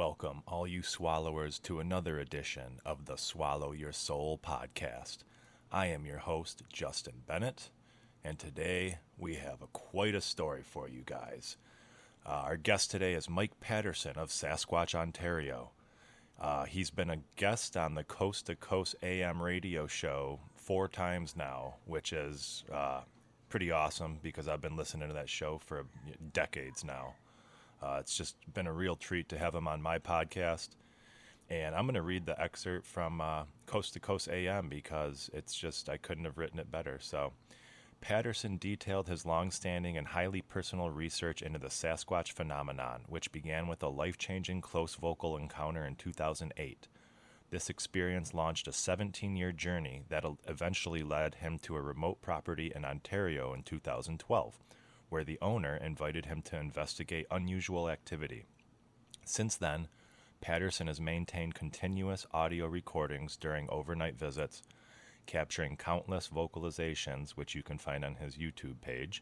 Welcome, all you swallowers, to another edition of the Swallow Your Soul podcast. I am your host, Justin Bennett, and today we have quite a story for you guys. Our guest today is Mike Paterson of Sasquatch, Ontario. He's been a guest on the Coast to Coast AM radio show 4 times now, which is pretty awesome because I've been listening to that show for decades now. It's just been a real treat to have him on my podcast. And I'm going to read the excerpt from Coast to Coast AM because it's just, I couldn't have written it better. So, Paterson detailed his long-standing and highly personal research into the Sasquatch phenomenon, which began with a life-changing close vocal encounter in 2008. This experience launched a 17-year journey that eventually led him to a remote property in Ontario in 2012, where the owner invited him to investigate unusual activity. Since then, Paterson has maintained continuous audio recordings during overnight visits, capturing countless vocalizations, which you can find on his YouTube page,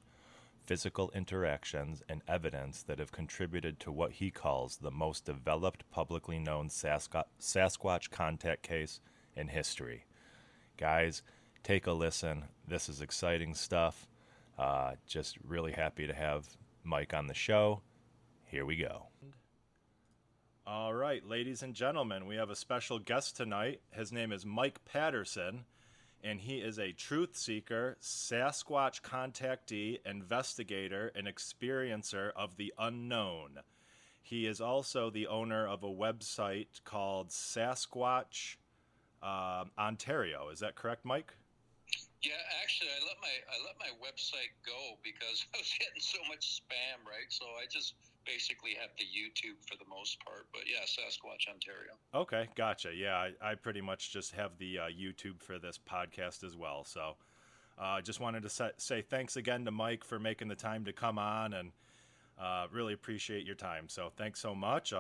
physical interactions, and evidence that have contributed to what he calls the most developed publicly known Sasquatch contact case in history. Guys, take a listen. This is exciting stuff. Just really happy to have Mike on the show. Here we go. All right, ladies and gentlemen, we have a special guest tonight. His name is Mike Paterson, and he is a truth seeker, Sasquatch contactee, investigator, and experiencer of the unknown. He is also the owner of a website called Sasquatch Ontario. Is that correct, Mike? Yeah, actually, I let my website go because I was getting so much spam, right? So I just basically have the YouTube for the most part. But yeah, Sasquatch, Ontario. Okay, gotcha. Yeah, I pretty much just have the YouTube for this podcast as well. So I just wanted to say thanks again to Mike for making the time to come on, and really appreciate your time. So thanks so much.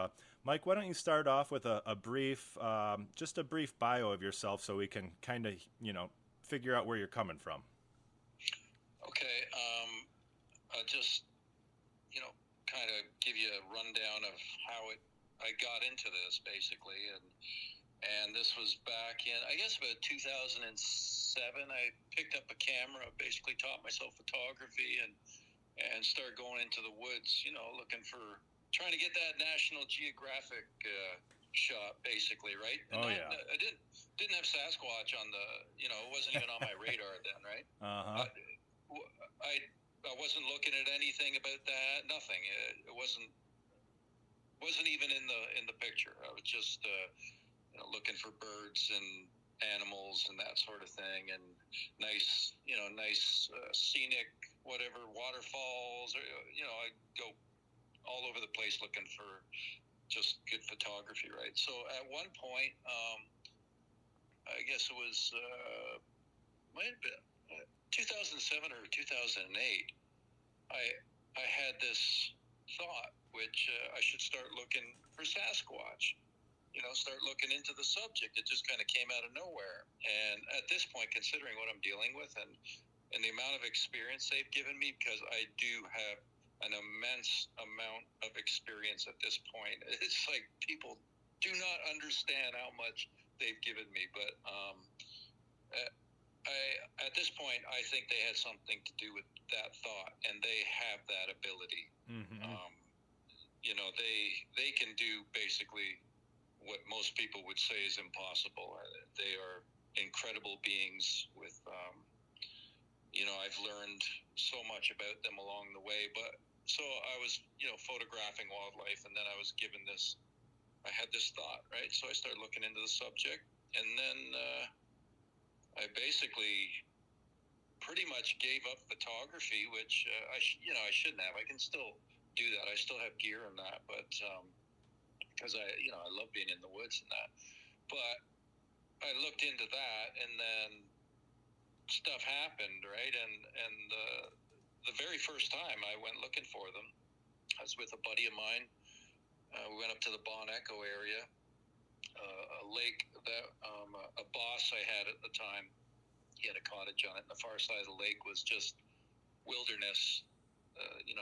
Mike, why don't you start off with a brief bio of yourself so we can kind of, figure out where you're coming from. Okay, I'll just, kind of give you a rundown of how I got into this, basically, and this was back in, I guess, about 2007. I picked up a camera, basically taught myself photography, and started going into the woods, trying to get that National Geographic shot, basically, right? And I didn't have Sasquatch on the, it wasn't even on my radar then, right? I wasn't looking at anything about that, nothing. It wasn't even in the picture. I was just looking for birds and animals and that sort of thing, and nice scenic whatever waterfalls, or I go all over the place looking for just good photography, right? So at one point, I guess it was might have been 2007 or 2008. I had this thought, which I should start looking for Sasquatch. Start looking into the subject. It just kind of came out of nowhere. And at this point, considering what I'm dealing with and the amount of experience they've given me, because I do have an immense amount of experience at this point. It's like people do not understand how much they've given me, but at this point, I think they had something to do with that thought, and they have that ability. Mm-hmm. They can do basically what most people would say is impossible. They are incredible beings with, I've learned so much about them along the way, but so I was, photographing wildlife, and then I was given I had this thought, right? So I started looking into the subject, and then I basically pretty much gave up photography, which I shouldn't have. I can still do that. I still have gear and that, but because I love being in the woods and that. But I looked into that, and then stuff happened, right? And the very first time I went looking for them, I was with a buddy of mine. We went up to the Bon Echo area, a lake that a boss I had at the time, he had a cottage on it, and the far side of the lake was just wilderness.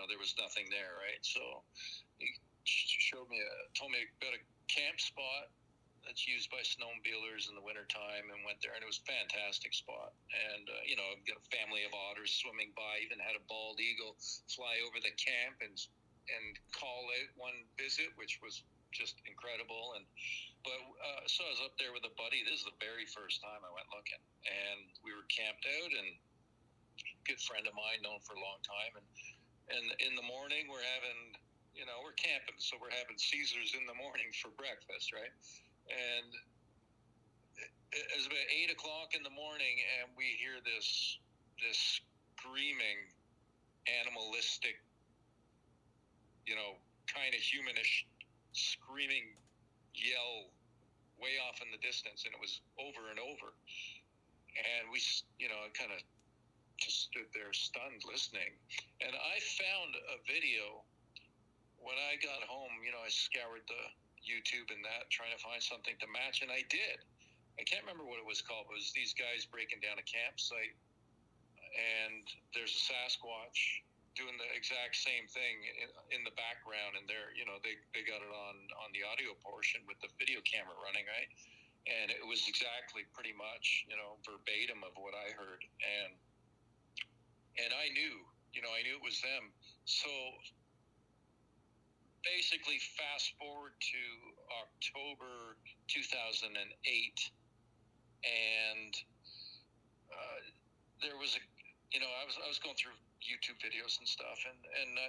There was nothing there, right? So he told me about a camp spot that's used by snowmobilers in the wintertime, and went there, and it was a fantastic spot. And, got a family of otters swimming by, even had a bald eagle fly over the camp and call out one visit, which was just incredible. So I was up there with a buddy. This is the very first time I went looking, and we were camped out, and a good friend of mine, known for a long time, and in the morning we're having, we're camping, so we're having Caesars in the morning for breakfast, right? And it was about 8 o'clock in the morning, and we hear this screaming, animalistic, kind of humanish screaming yell way off in the distance, and it was over and over. And we, kind of just stood there stunned listening. And I found a video when I got home. I scoured the YouTube and that, trying to find something to match, and I did. I can't remember what it was called, but it was these guys breaking down a campsite, and there's a Sasquatch doing the exact same thing in the background, and they're, they got it on the audio portion with the video camera running, right? And it was exactly pretty much, verbatim of what I heard. And I knew it was them. So basically, fast forward to October 2008, and there was I was going through YouTube videos and stuff, and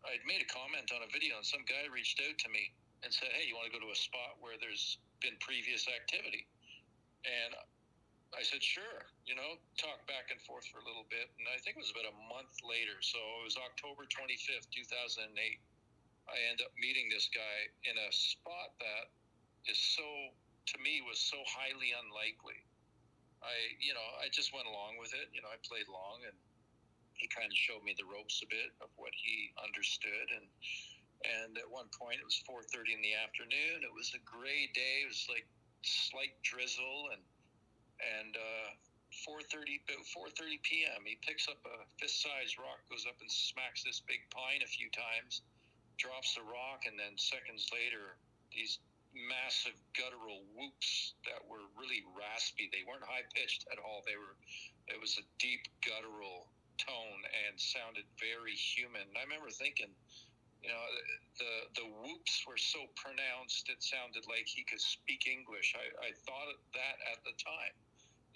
I'd made a comment on a video, and some guy reached out to me and said, "Hey, you want to go to a spot where there's been previous activity?" And I said, "Sure." Talk back and forth for a little bit, and I think it was about a month later, so it was October 25th, 2008. I end up meeting this guy in a spot that is to me, was so highly unlikely. I just went along with it. I played along, and he kind of showed me the ropes a bit of what he understood. And at one point, it was 4:30 in the afternoon. It was a gray day. It was like slight drizzle, and 4:30 p.m. He picks up a fist-sized rock, goes up and smacks this big pine a few times, drops the rock, and then seconds later, these massive guttural whoops that were really raspy. They weren't high-pitched at all. It was a deep guttural tone and sounded very human. I remember thinking, the whoops were so pronounced, it sounded like he could speak English. I thought of that at the time,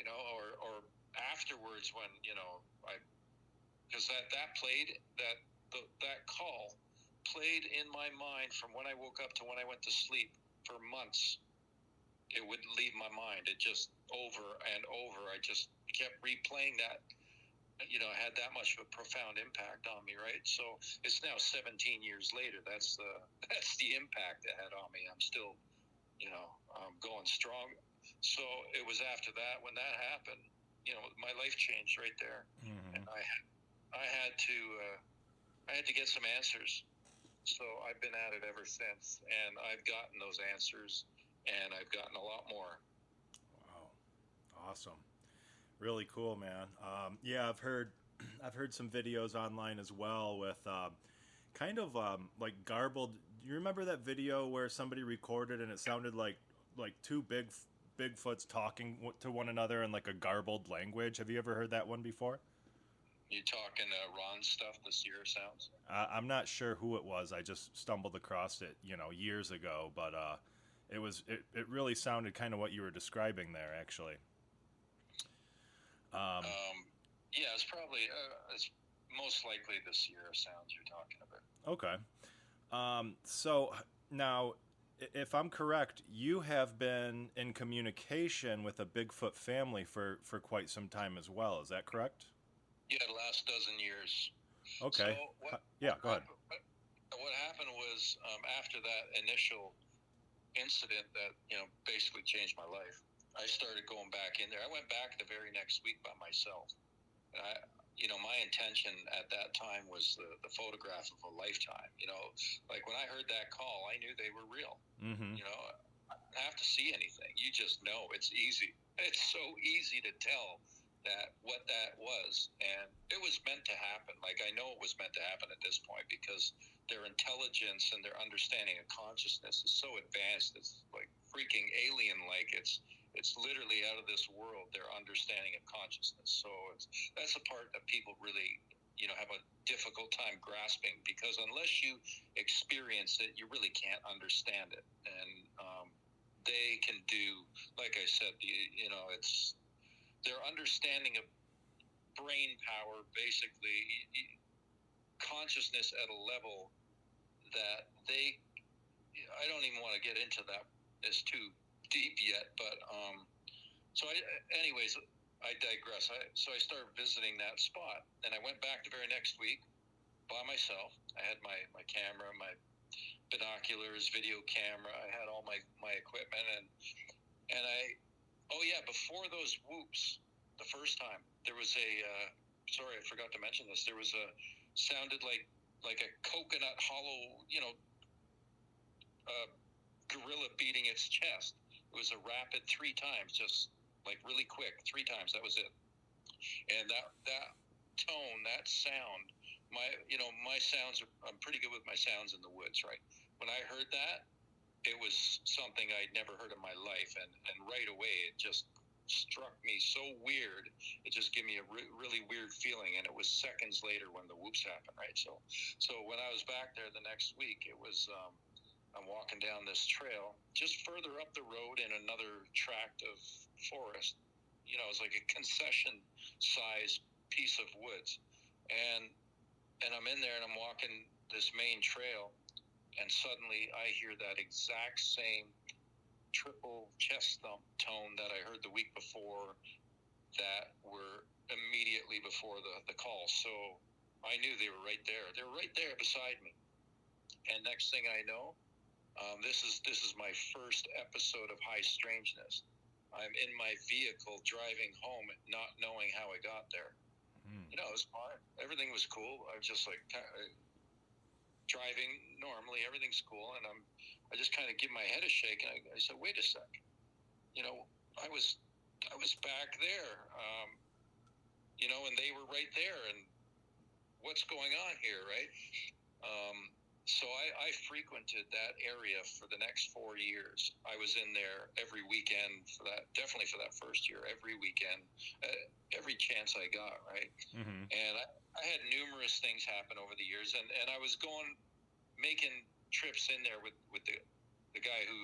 or afterwards when, because that call played in my mind from when I woke up to when I went to sleep for months. It wouldn't leave my mind. It just over and over. I just kept replaying that. Had that much of a profound impact on me, right? So it's now 17 years later. That's the impact it had on me. I'm still, going strong. So it was after that, when that happened, my life changed right there. Mm-hmm. And I had to get some answers. So I've been at it ever since, and I've gotten those answers, and I've gotten a lot more. Wow, awesome, really cool, man. Yeah, I've heard some videos online as well with kind of like garbled. You remember that video where somebody recorded and it sounded like two Bigfoots talking to one another in like a garbled language? Have you ever heard that one before? You talking Ron stuff, the Sierra sounds? I'm not sure who it was. I just stumbled across it, years ago. But it really sounded kind of what you were describing there, actually. Yeah, it's probably it's most likely the Sierra sounds you're talking about. Okay. So now, if I'm correct, you have been in communication with a Bigfoot family for quite some time as well. Is that correct? Yeah, the last dozen years. Okay. So go ahead. What happened was, after that initial incident that, basically changed my life, I started going back in there. I went back the very next week by myself. And my intention at that time was the photograph of a lifetime. Like when I heard that call, I knew they were real. Mm-hmm. I don't have to see anything. You just know. It's easy. It's so easy to tell what that was, and it was meant to happen. Like, I know it was meant to happen at this point, because their intelligence and their understanding of consciousness is so advanced. It's like freaking alien-like. It's literally out of this world, their understanding of consciousness. So that's the part that people really, have a difficult time grasping, because unless you experience it, you really can't understand it. And they can do, like I said, it's their understanding of brain power, basically consciousness at a level that I don't even want to get into that. It's too deep yet, but anyways, I digress. So I started visiting that spot, and I went back the very next week by myself. I had my camera, my binoculars, video camera. I had all my equipment, and before those whoops, the first time, there was sorry, I forgot to mention this. There was sounded like a coconut hollow, gorilla beating its chest. It was a rapid 3 times, just like really quick, 3 times. That was it. And that tone, that sound, my sounds I'm pretty good with my sounds in the woods, right? When I heard that, it was something I'd never heard in my life, and right away it just struck me so weird. It just gave me a really weird feeling, and it was seconds later when the whoops happened, right? So when I was back there the next week, it was I'm walking down this trail just further up the road in another tract of forest. It's like a concession size piece of woods, and I'm in there and I'm walking this main trail, and suddenly I hear that exact same triple chest thump tone that I heard the week before, that were immediately before the call. So I knew they were right there. They were right there beside me. And next thing I know, this is my first episode of high strangeness. I'm in my vehicle driving home, not knowing how I got there. It was fine. Everything was cool. I was just like driving normally. Everything's cool, and I just kind of give my head a shake, and I said, "Wait a sec. I was back there, and they were right there, and what's going on here, right?" So I frequented that area for the next 4 years. I was in there every weekend definitely for that first year, every weekend, every chance I got, right? Mm-hmm. And I had numerous things happen over the years, and I was making trips in there with the guy who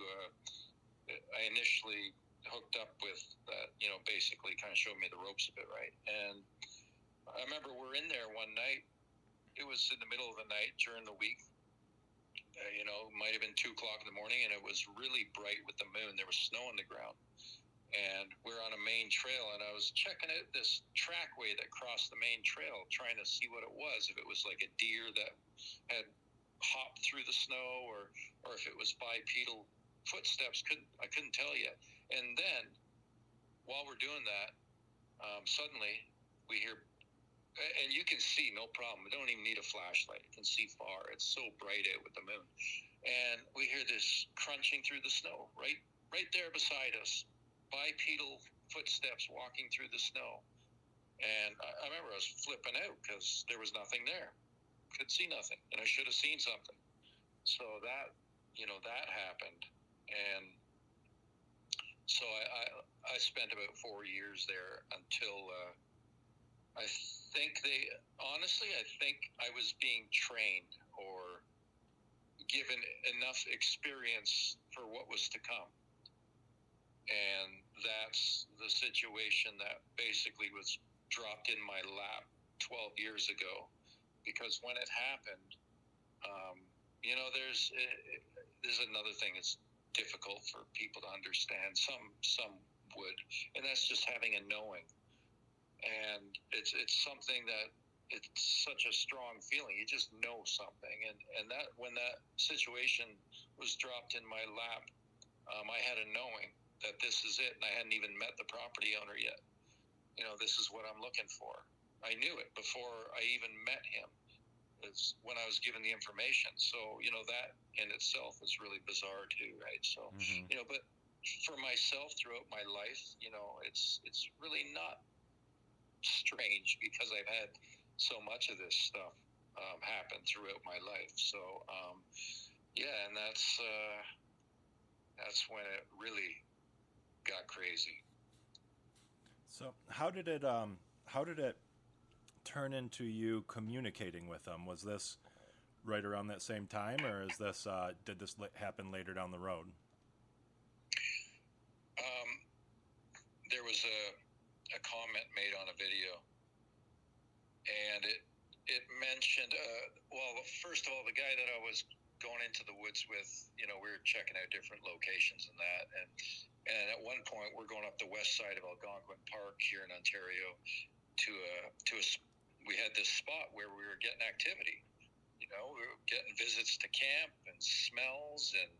I initially hooked up with, that, basically kind of showed me the ropes a bit, right? And I remember we're in there one night. It was in the middle of the night during the week. Might have been 2 o'clock in the morning, and it was really bright with the moon. There was snow on the ground, and we're on a main trail, and I was checking out this trackway that crossed the main trail, trying to see what it was, if it was like a deer that had hopped through the snow, or if it was bipedal footsteps. I couldn't tell yet. And then while we're doing that, suddenly we hear, and you can see no problem. We don't even need a flashlight. You can see far. It's so bright out with the moon. And we hear this crunching through the snow, right there beside us. Bipedal footsteps walking through the snow. And I remember I was flipping out because there was nothing there. Could see nothing, and I should have seen something. So that happened. And so I spent about 4 years there until I think I was being trained or given enough experience for what was to come. And that's the situation that basically was dropped in my lap 12 years ago. Because when it happened, there's another thing that's difficult for people to understand. Some would, and that's just having a knowing. And it's something that it's such a strong feeling. You just know something, and that when that situation was dropped in my lap, I had a knowing that this is it, and I hadn't even met the property owner yet. This is what I'm looking for. I knew it before I even met him. It's when I was given the information. So that in itself is really bizarre too, right? So but for myself throughout my life, it's really not strange because I've had so much of this stuff. happened throughout my life. So yeah, and that's when it really got crazy. So how did it turn into you communicating with them? Was this right around that same time, or is this did this happen later down the road? There was a comment made on a video, and it mentioned, well, first of all, the guy that I was going into the woods with, we were checking out different locations and that, and at one point we're going up the west side of Algonquin Park here in Ontario we had this spot where we were getting activity. We were getting visits to camp and smells, and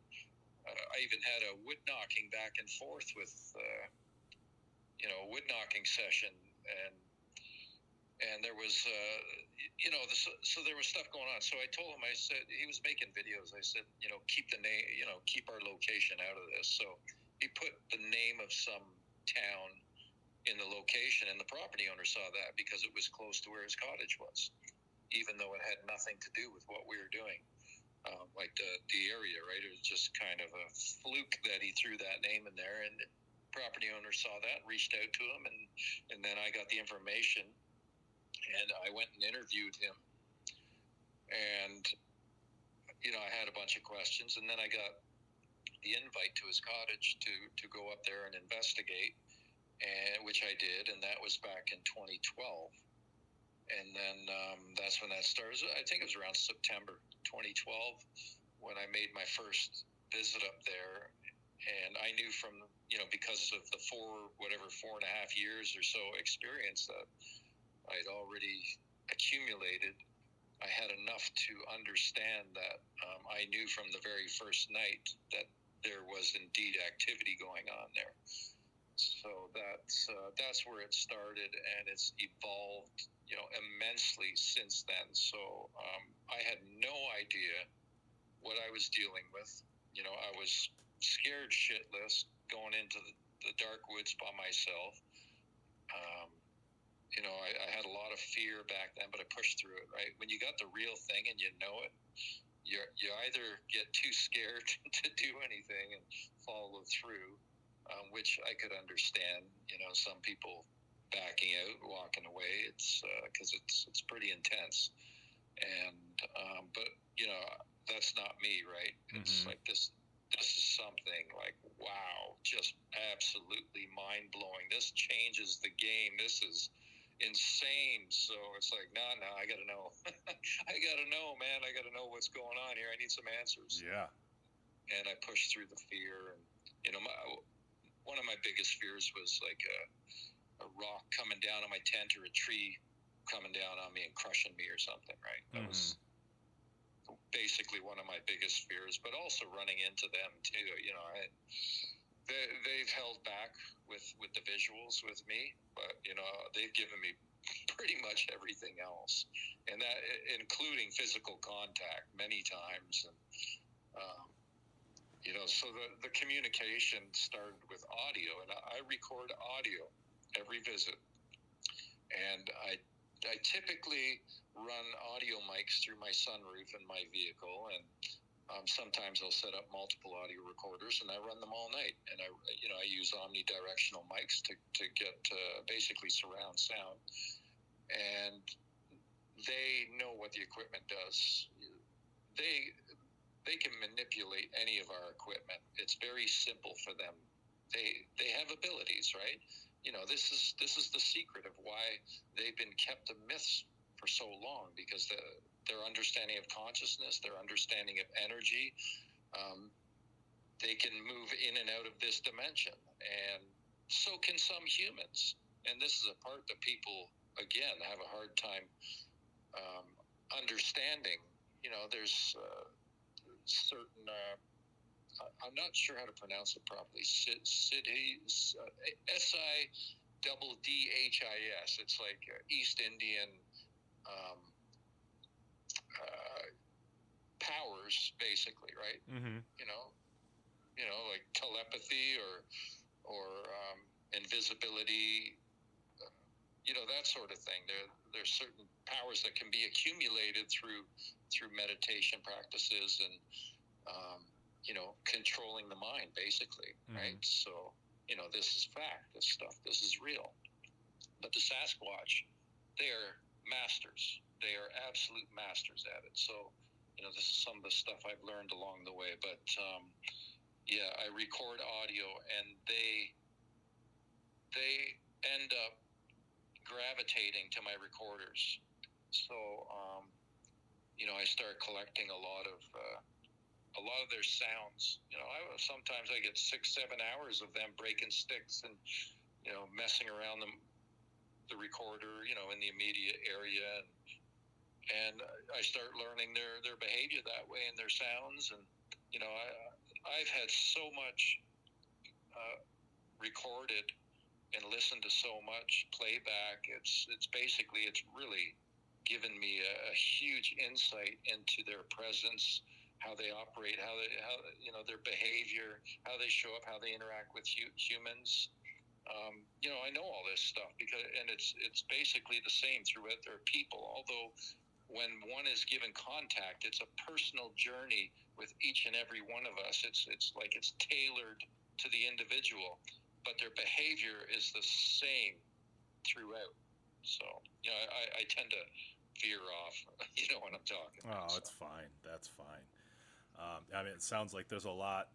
I even had a wood knocking back and forth with a wood knocking session, and there was so there was stuff going on. So I told him, I said, he was making videos, I said, keep the name, keep our location out of this. So he put the name of some town in the location, and the property owner saw that because it was close to where his cottage was, even though it had nothing to do with what we were doing. Like the area, right? It was just kind of a fluke that he threw that name in there, and the property owner saw that, reached out to him, and then I got the information, and I went and interviewed him, and I had a bunch of questions, and then I got the invite to his cottage to go up there and investigate, and which I did, and that was back in 2012. And then that's when that started. I think it was around September 2012 when I made my first visit up there. And I knew from, because of the 4.5 years or so experience that I'd already accumulated, I had enough to understand that I knew from the very first night that there was indeed activity going on there. So that's where it started, and it's evolved, immensely since then. So I had no idea what I was dealing with. I was scared shitless going into the dark woods by myself. I had a lot of fear back then, but I pushed through it, right? When you got the real thing and you know it, you either get too scared to do anything and follow through, which I could understand. Some people backing out, walking away. It's because it's pretty intense, and but that's not me, right? It's like this is something like, wow, just absolutely mind blowing. This changes the game. This is insane. So it's like, no, I gotta know. I gotta know, man. I gotta know what's going on here. I need some answers. Yeah. And I pushed through the fear, and one of my biggest fears was like a rock coming down on my tent, or a tree coming down on me and crushing me or something, right? That was basically one of my biggest fears, but also running into them too. They've held back with the visuals with me, but they've given me pretty much everything else, and that including physical contact many times. And so the communication started with audio, and I record audio every visit, and I typically run audio mics through my sunroof in my vehicle, and sometimes I'll set up multiple audio recorders, and I run them all night. And I use omnidirectional mics to get basically surround sound, and they know what the equipment does. They can manipulate any of our equipment. It's very simple for them. They have abilities, right? This is the secret of why they've been kept a myth for so long, because their understanding of consciousness, their understanding of energy, they can move in and out of this dimension, and so can some humans. And this is a part that people, again, have a hard time understanding. There's certain I'm not sure how to pronounce it properly. SIDDHIS. It's like East Indian powers, basically, right? Like telepathy or invisibility. That sort of thing. There's certain powers that can be accumulated through meditation practices and controlling the mind, basically, right? So this is fact. This stuff. This is real. But the Sasquatch, they are masters. They are absolute masters at it. So this is some of the stuff I've learned along the way. But I record audio, and they end up gravitating to my recorders. So I start collecting a lot of their sounds. Sometimes I get 6-7 hours of them breaking sticks and messing around the recorder, in the immediate area, and I start learning their behavior that way and their sounds. And I've had so much recorded and listened to so much playback. It's really given me a huge insight into their presence, how they operate, how their behavior, how they show up, how they interact with humans. I know all this stuff and it's basically the same throughout their people. Although when one is given contact, it's a personal journey with each and every one of us. It's like it's tailored to the individual, but their behavior is the same throughout. So I tend to veer off, when I'm talking. Oh, it's fine. That's fine. It sounds like there's a lot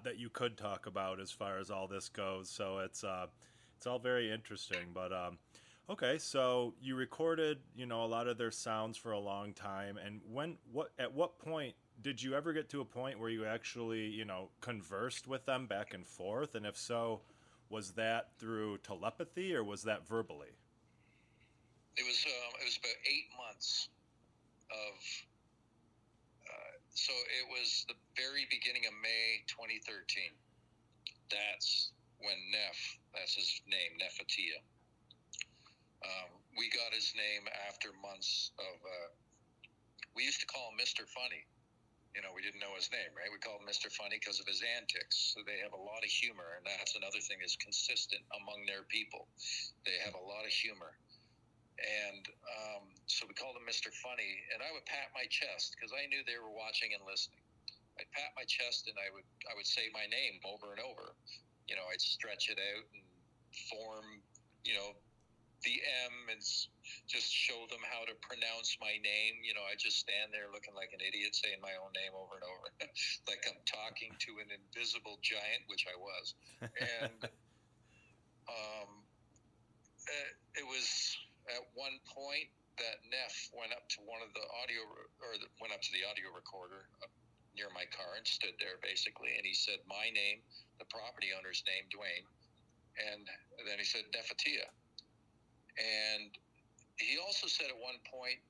that you could talk about as far as all this goes. So it's all very interesting. But okay, so you recorded, a lot of their sounds for a long time. And at what point did you ever get to a point where you actually, conversed with them back and forth? And if so, was that through telepathy or was that verbally? It was about 8 months of. So it was the very beginning of May 2013. That's when Nef, that's his name, Nefatia. We got his name after months of, we used to call him Mr. Funny. We didn't know his name, right? We called him Mr. Funny because of his antics. So they have a lot of humor, and that's another thing that's consistent among their people. They have a lot of humor. And so we called him Mr. Funny, and I would pat my chest because I knew they were watching and listening. I'd pat my chest, and I would say my name over and over. I'd stretch it out and form, the M and just show them how to pronounce my name. I just stand there looking like an idiot saying my own name over and over, like I'm talking to an invisible giant, which I was. And it was at one point that Nef went up to the audio recorder near my car and stood there basically, and he said my name, the property owner's name, Dwayne, and then he said Nefatia, and he also said at one point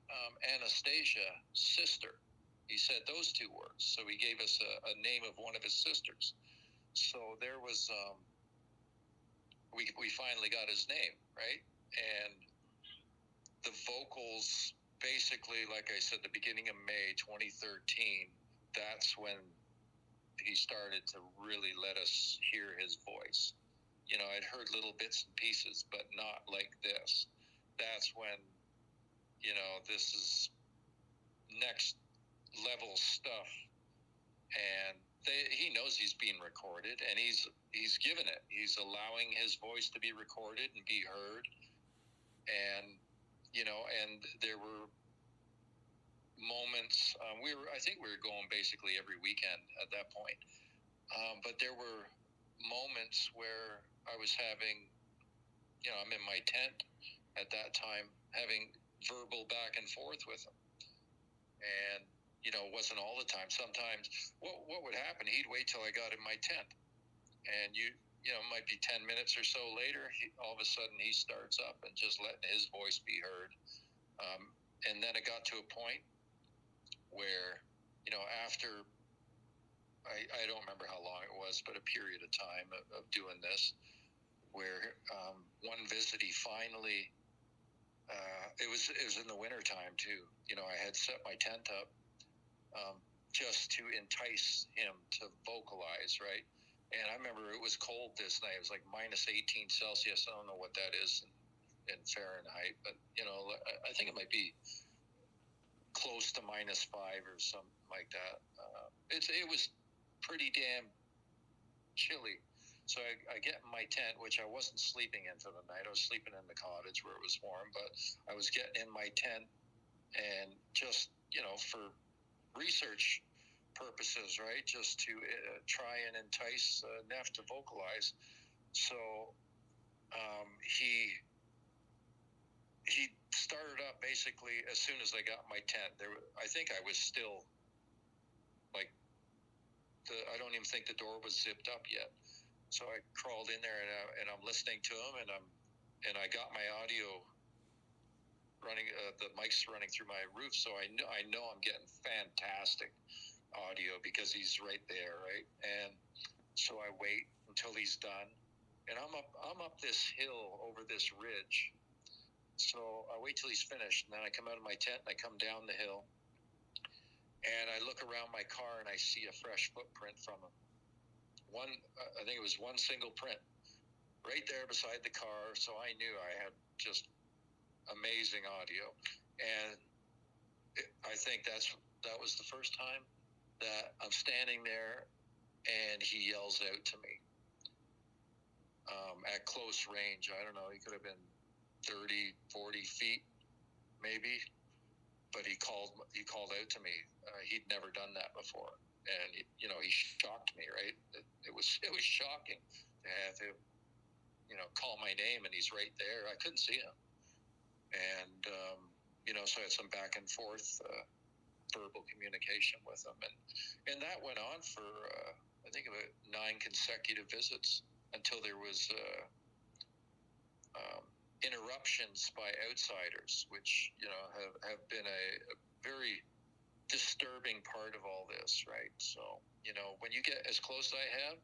Anastasia, sister. He said those two words, so he gave us a name of one of his sisters. So there was we finally got his name, right? And the vocals, basically, like I said, the beginning of May 2013, that's when he started to really let us hear his voice. I'd heard little bits and pieces, but not like this. That's when, this is next level stuff. And he knows he's being recorded, and he's given it. He's allowing his voice to be recorded and be heard. And and there were moments. I think we were going basically every weekend at that point. But there were moments where I was having, I'm in my tent at that time, having verbal back and forth with him. And it wasn't all the time. Sometimes, what would happen? He'd wait till I got in my tent, and it might be 10 minutes or so later, all of a sudden he starts up and just letting his voice be heard. And then it got to a point where, after, I don't remember how long it was, but a period of time of doing this, where one visit he finally, it was in the winter time too. I had set my tent up just to entice him to vocalize, right? And I remember it was cold this night. It was like minus 18 Celsius. I don't know what that is in Fahrenheit, but I think it might be close to -5 or something like that. It was pretty damn chilly. So I get in my tent, which I wasn't sleeping in for the night. I was sleeping in the cottage where it was warm, but I was getting in my tent, and just, for research purposes, right? Just to try and entice Nef to vocalize. So he started up basically as soon as I got my tent. I think I was still like, I don't even think the door was zipped up yet. So I crawled in there, and I'm listening to him, and I got my audio running, the mic's running through my roof, so I know I'm getting fantastic audio because he's right there, right? And so I wait until he's done, and I'm up this hill over this ridge. So I wait till he's finished, and then I come out of my tent and I come down the hill, and I look around my car and I see a fresh footprint from him. I think it was one single print right there beside the car. So I knew I had just amazing audio. And I think that was the first time that I'm standing there and he yells out to me at close range. I don't know, he could have been 30, 40 feet maybe, but he called out to me. He'd never done that before. And he shocked me, right? It was shocking to have him, call my name, and he's right there. I couldn't see him, and so I had some back and forth verbal communication with him, and that went on for I think about 9 consecutive visits until there was interruptions by outsiders, which have been a very disturbing part of all this, right? So when you get as close as I have,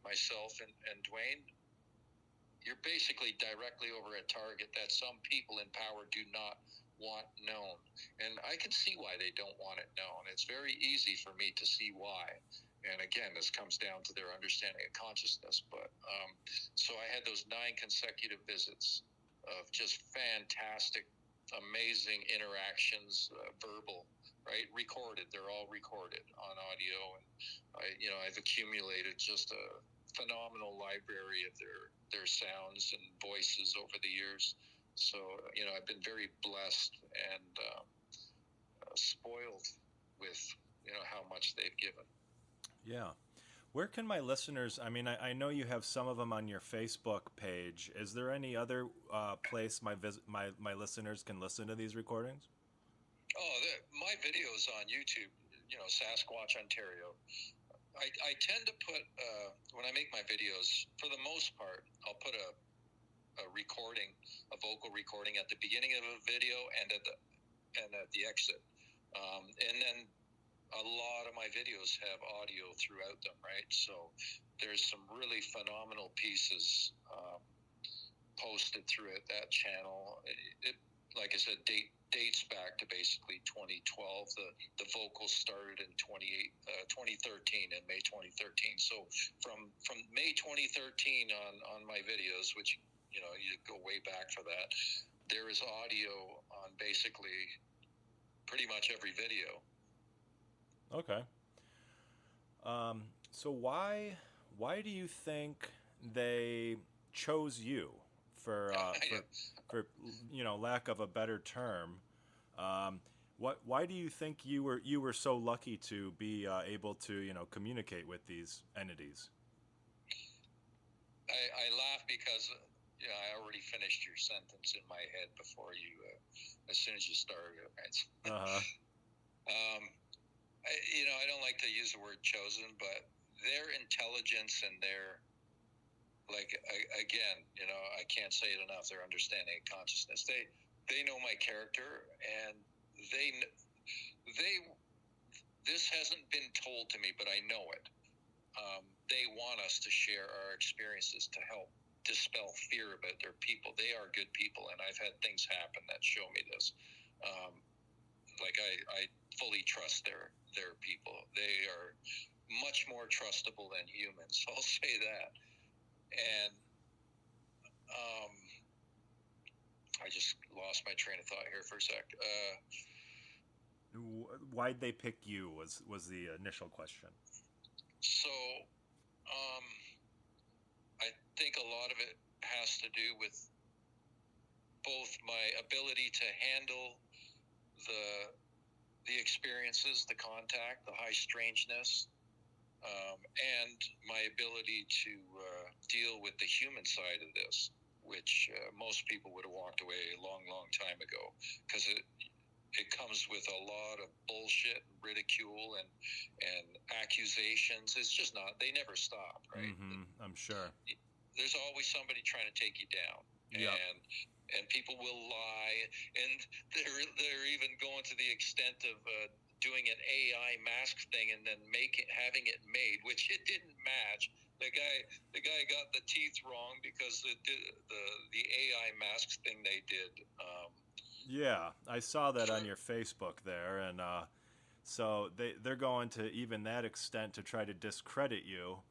myself and Dwayne, you're basically directly over a target that some people in power do not want known, and I can see why they don't want it known. It's very easy for me to see why, and again, this comes down to their understanding of consciousness. But so I had those 9 consecutive visits of just fantastic, amazing interactions, verbal, right? Recorded. They're all recorded on audio, and I've accumulated just a phenomenal library of their sounds and voices over the years. So I've been very blessed and spoiled with how much they've given. Yeah. Where can my listeners, I mean, I know you have some of them on your Facebook page. Is there any other place my listeners can listen to these recordings? Oh, my videos on YouTube, Sasquatch, Ontario. I tend to put, when I make my videos, for the most part, I'll put a recording, a vocal recording at the beginning of a video and at the exit. And then a lot of my videos have audio throughout them, right? So there's some really phenomenal pieces posted throughout that channel. It like I said, dates back to basically 2012. The vocals started in 2013, in May 2013. So from May 2013 on my videos, which you go way back for that, there is audio on basically pretty much every video. Okay. So why do you think they chose you for lack of a better term? Why do you think you were so lucky to be able to communicate with these entities? I laugh because I already finished your sentence in my head before you, as soon as you started it. Right? Uh-huh. I don't like to use the word chosen, but their intelligence and their, again, I can't say it enough, their understanding of consciousness. They know my character, and this hasn't been told to me, but I know it. They want us to share our experiences to help dispel fear about their people. They are good people, and I've had things happen that show me this. I fully trust their people. They are much more trustable than humans. I'll say that. And I just lost my train of thought here for a sec. Why'd they pick you was the initial question. So, um, I think a lot of it has to do with both my ability to handle the experiences, the contact, the high strangeness, and my ability to deal with the human side of this, which most people would have walked away a long, long time ago, because it comes with a lot of bullshit, ridicule, and accusations. It's just not. They never stop, right? Mm-hmm, I'm sure. There's always somebody trying to take you down, yep. and people will lie, and they're even going to the extent of doing an AI mask thing and then having it made, which it didn't match. The guy got the teeth wrong because the AI mask thing they did. Yeah, I saw that on your Facebook there, and so they're going to even that extent to try to discredit you.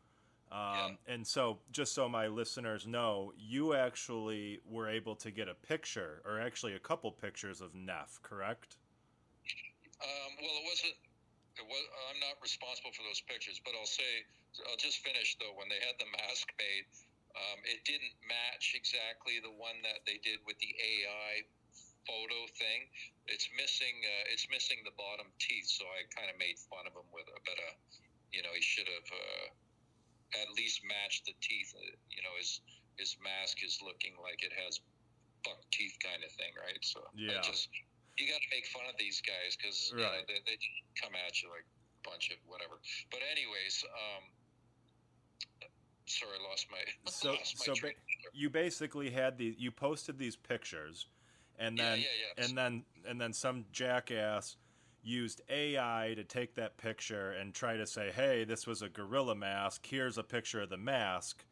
And so, just so my listeners know, you actually were able to get a picture, or actually a couple pictures of Nef, correct? Well, it wasn't. I'm not responsible for those pictures, but I'll just finish though. When they had the mask made, it didn't match exactly the one that they did with the AI photo thing. It's missing the bottom teeth, so I kind of made fun of him with a bit of, he should have at least matched the teeth. His mask is looking like it has buck teeth kind of thing, right? So yeah. You got to make fun of these guys because right. They come at you like a bunch of whatever. But anyways, sorry, I lost my. You basically had you posted these pictures, and then and then some jackass used AI to take that picture and try to say, hey, this was a gorilla mask. Here's a picture of the mask.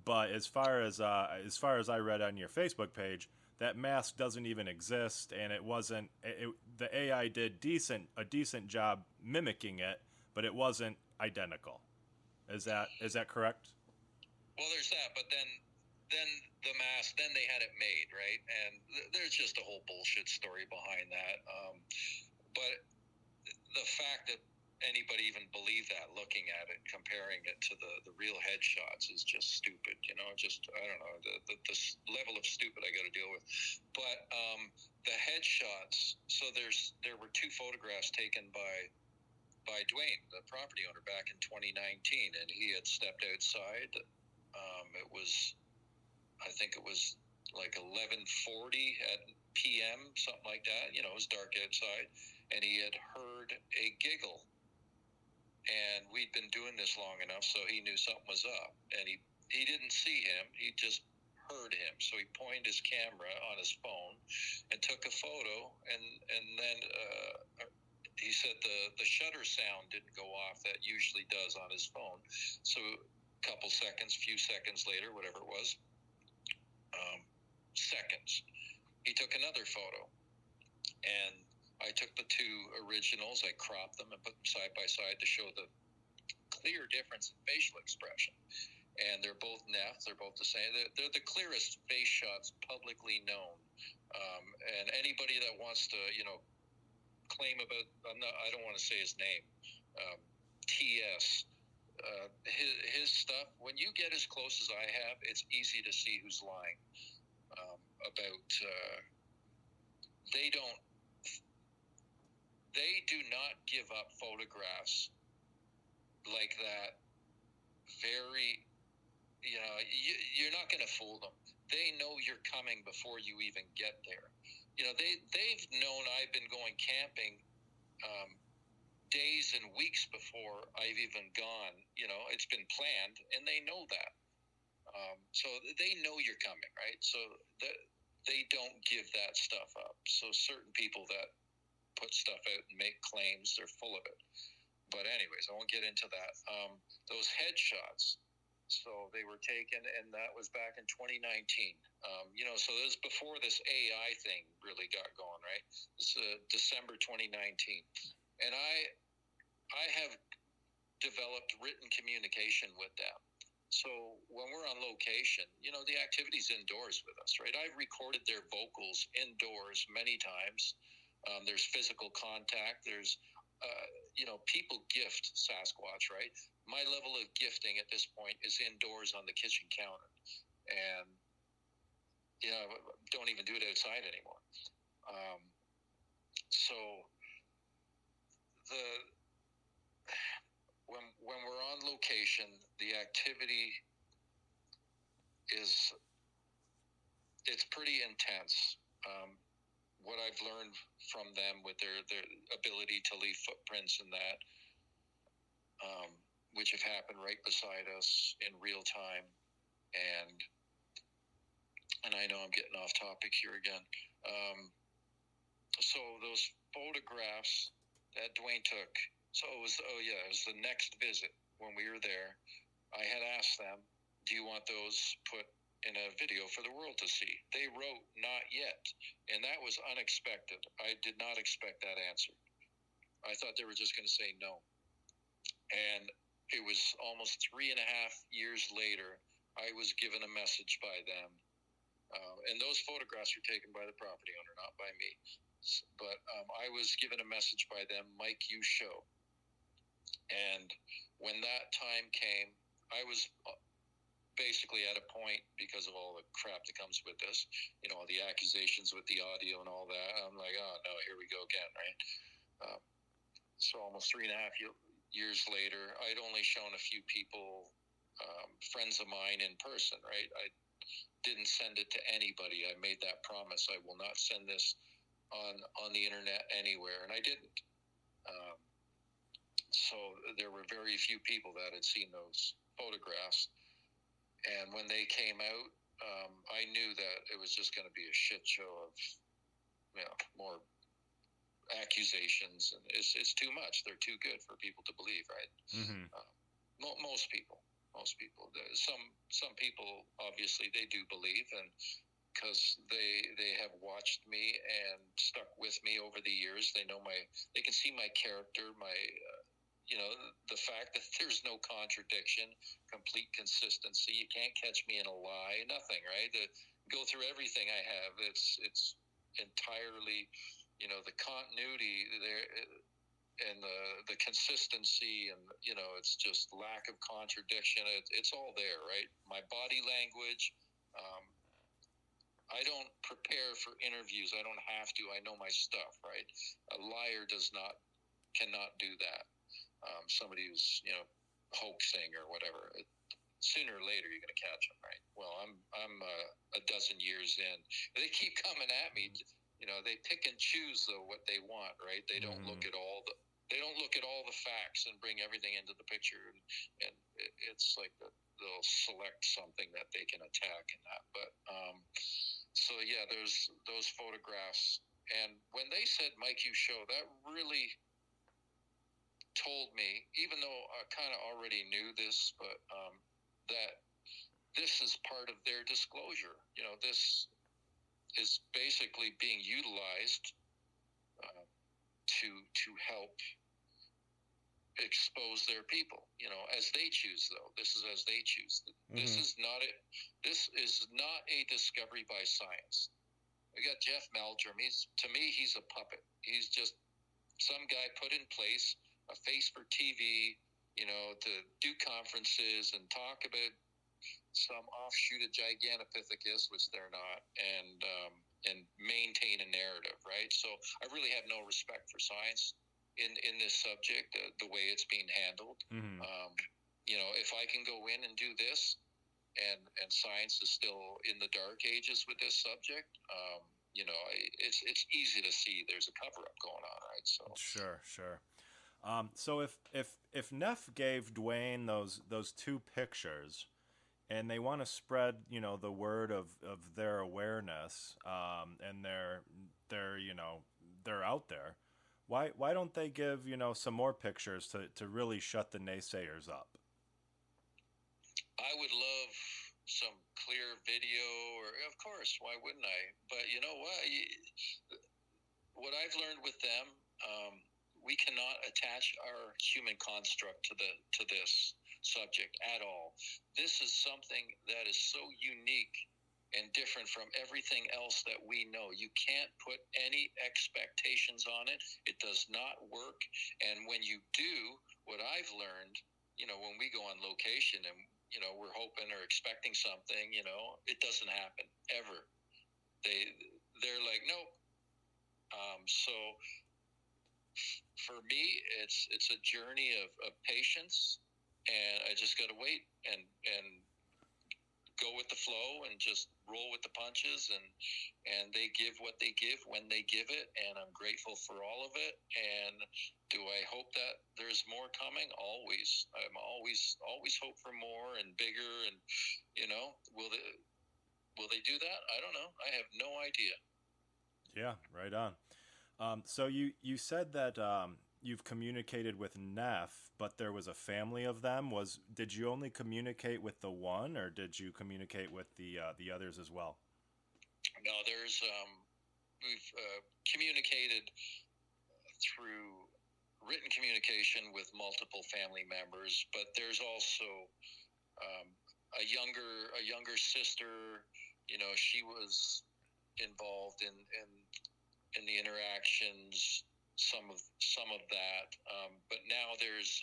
But as far as I read on your Facebook page, that mask doesn't even exist, and it wasn't. The AI did a decent job mimicking it, but it wasn't identical. Is that correct? Well, there's that, but then the mask, then they had it made, right? And there's just a whole bullshit story behind that. But the fact that anybody even believed that, looking at it, comparing it to the real headshots, is just stupid. Just, I don't know, the level of stupid I got to deal with. But the headshots, so there were two photographs taken by Dwayne, the property owner, back in 2019, and he had stepped outside. It was, I think it was like 11:40 at p.m., something like that. It was dark outside, and he had heard a giggle. And we'd been doing this long enough, so he knew something was up. And he didn't see him; he just heard him. So he pointed his camera on his phone and took a photo. And then he said the shutter sound didn't go off that usually does on his phone. So few seconds later, whatever it was, seconds, he took another photo. And I took the two originals, I cropped them and put them side by side to show the clear difference in facial expression. And they're both Nef, they're both the same. They're the clearest face shots publicly known. And anybody that wants to, claim about, I don't want to say his name, TS, his stuff, when you get as close as I have, it's easy to see who's lying about, they do not give up photographs like that. Very, you're not going to fool them. They know you're coming before you even get there. They've known I've been going camping days and weeks before I've even gone. It's been planned, and they know that. So they know you're coming, right? So they don't give that stuff up. So certain people that put stuff out and make claims, they're full of it. But anyways, I won't get into that. Those headshots, so they were taken, and that was back in 2019. So it was before this AI thing really got going, right? It's December 2019. And I have developed written communication with them. So when we're on location, the activity's indoors with us, right? I've recorded their vocals indoors many times. There's physical contact. There's, people gift Sasquatch, right? My level of gifting at this point is indoors on the kitchen counter. And, don't even do it outside anymore. So the when we're on location, the activity it's pretty intense. What I've learned from them with their ability to leave footprints and that, which have happened right beside us in real time, and I know I'm getting off topic here again. So those photographs that Dwayne took. So it was the next visit when we were there. I had asked them, "Do you want those put in a video for the world to see?" They wrote, "Not yet." And that was unexpected. I did not expect that answer. I thought they were just going to say no. And it was almost 3.5 years later, I was given a message by them. And those photographs were taken by the property owner, not by me. But I was given a message by them, "Mike, you show." And when that time came, I was basically at a point, because of all the crap that comes with this, all the accusations with the audio and all that. I'm like, oh no, here we go again, right? So almost 3.5 years later, I'd only shown a few people, friends of mine in person, right? I didn't send it to anybody. I made that promise. I will not send this on the internet anywhere, and I didn't. So there were very few people that had seen those photographs. And when they came out, I knew that it was just going to be a shit show of, more accusations, and it's too much. They're too good for people to believe, right? Mm-hmm. Most people. Some people, obviously, they do believe, and because they have watched me and stuck with me over the years, they can see my character, my. The fact that there's no contradiction, complete consistency. You can't catch me in a lie, nothing, right? Go through everything I have. It's entirely, the continuity there and the consistency, and, it's just lack of contradiction. It's all there, right? My body language. I don't prepare for interviews. I don't have to. I know my stuff, right? A liar cannot do that. Somebody who's hoaxing or whatever, sooner or later you're going to catch them, right? Well, I'm a dozen years in. They keep coming at me. They pick and choose though what they want, right? They don't look at all the facts and bring everything into the picture, and it's like they'll select something that they can attack in that. But so yeah, there's those photographs, and when they said, "Mike, you show," that really told me, even though I kind of already knew this, but that this is part of their disclosure. This is basically being utilized to help expose their people. As they choose, though. This is as they choose. Mm-hmm. This is not a discovery by science. We got Jeff Meldrum. To me, he's a puppet. He's just some guy put in place, a face for TV, to do conferences and talk about some offshoot of Gigantopithecus, which they're not, and maintain a narrative, right? So I really have no respect for science in this subject, the way it's being handled. Mm-hmm. If I can go in and do this, and science is still in the dark ages with this subject, it's easy to see there's a cover-up going on, right? So sure. So if Nef gave Dwayne those two pictures, and they want to spread the word of their awareness, and they're out there, why don't they give some more pictures to really shut the naysayers up? I would love some clear video, or of course, why wouldn't I? But you know what I've learned with them, we cannot attach our human construct to this. subject at all. This is something that is so unique and different from everything else that we know. You can't put any expectations on it. It does not work. And when you do, what I've learned, when we go on location and, we're hoping or expecting something, it doesn't happen ever. They're like, nope. So for me, it's a journey of patience, and I just got to wait and go with the flow and just roll with the punches, and they give what they give when they give it, and I'm grateful for all of it. And do I hope that there's more coming? Always. I'm always hope for more and bigger, and will they do that? I don't know. I have no idea. Yeah, right on. So you said that you've communicated with Nef, but there was a family of them. Did you only communicate with the one, or did you communicate with the others as well? No, we've communicated through written communication with multiple family members, but there's also a younger sister. She was involved in the interactions, some of that, but now there's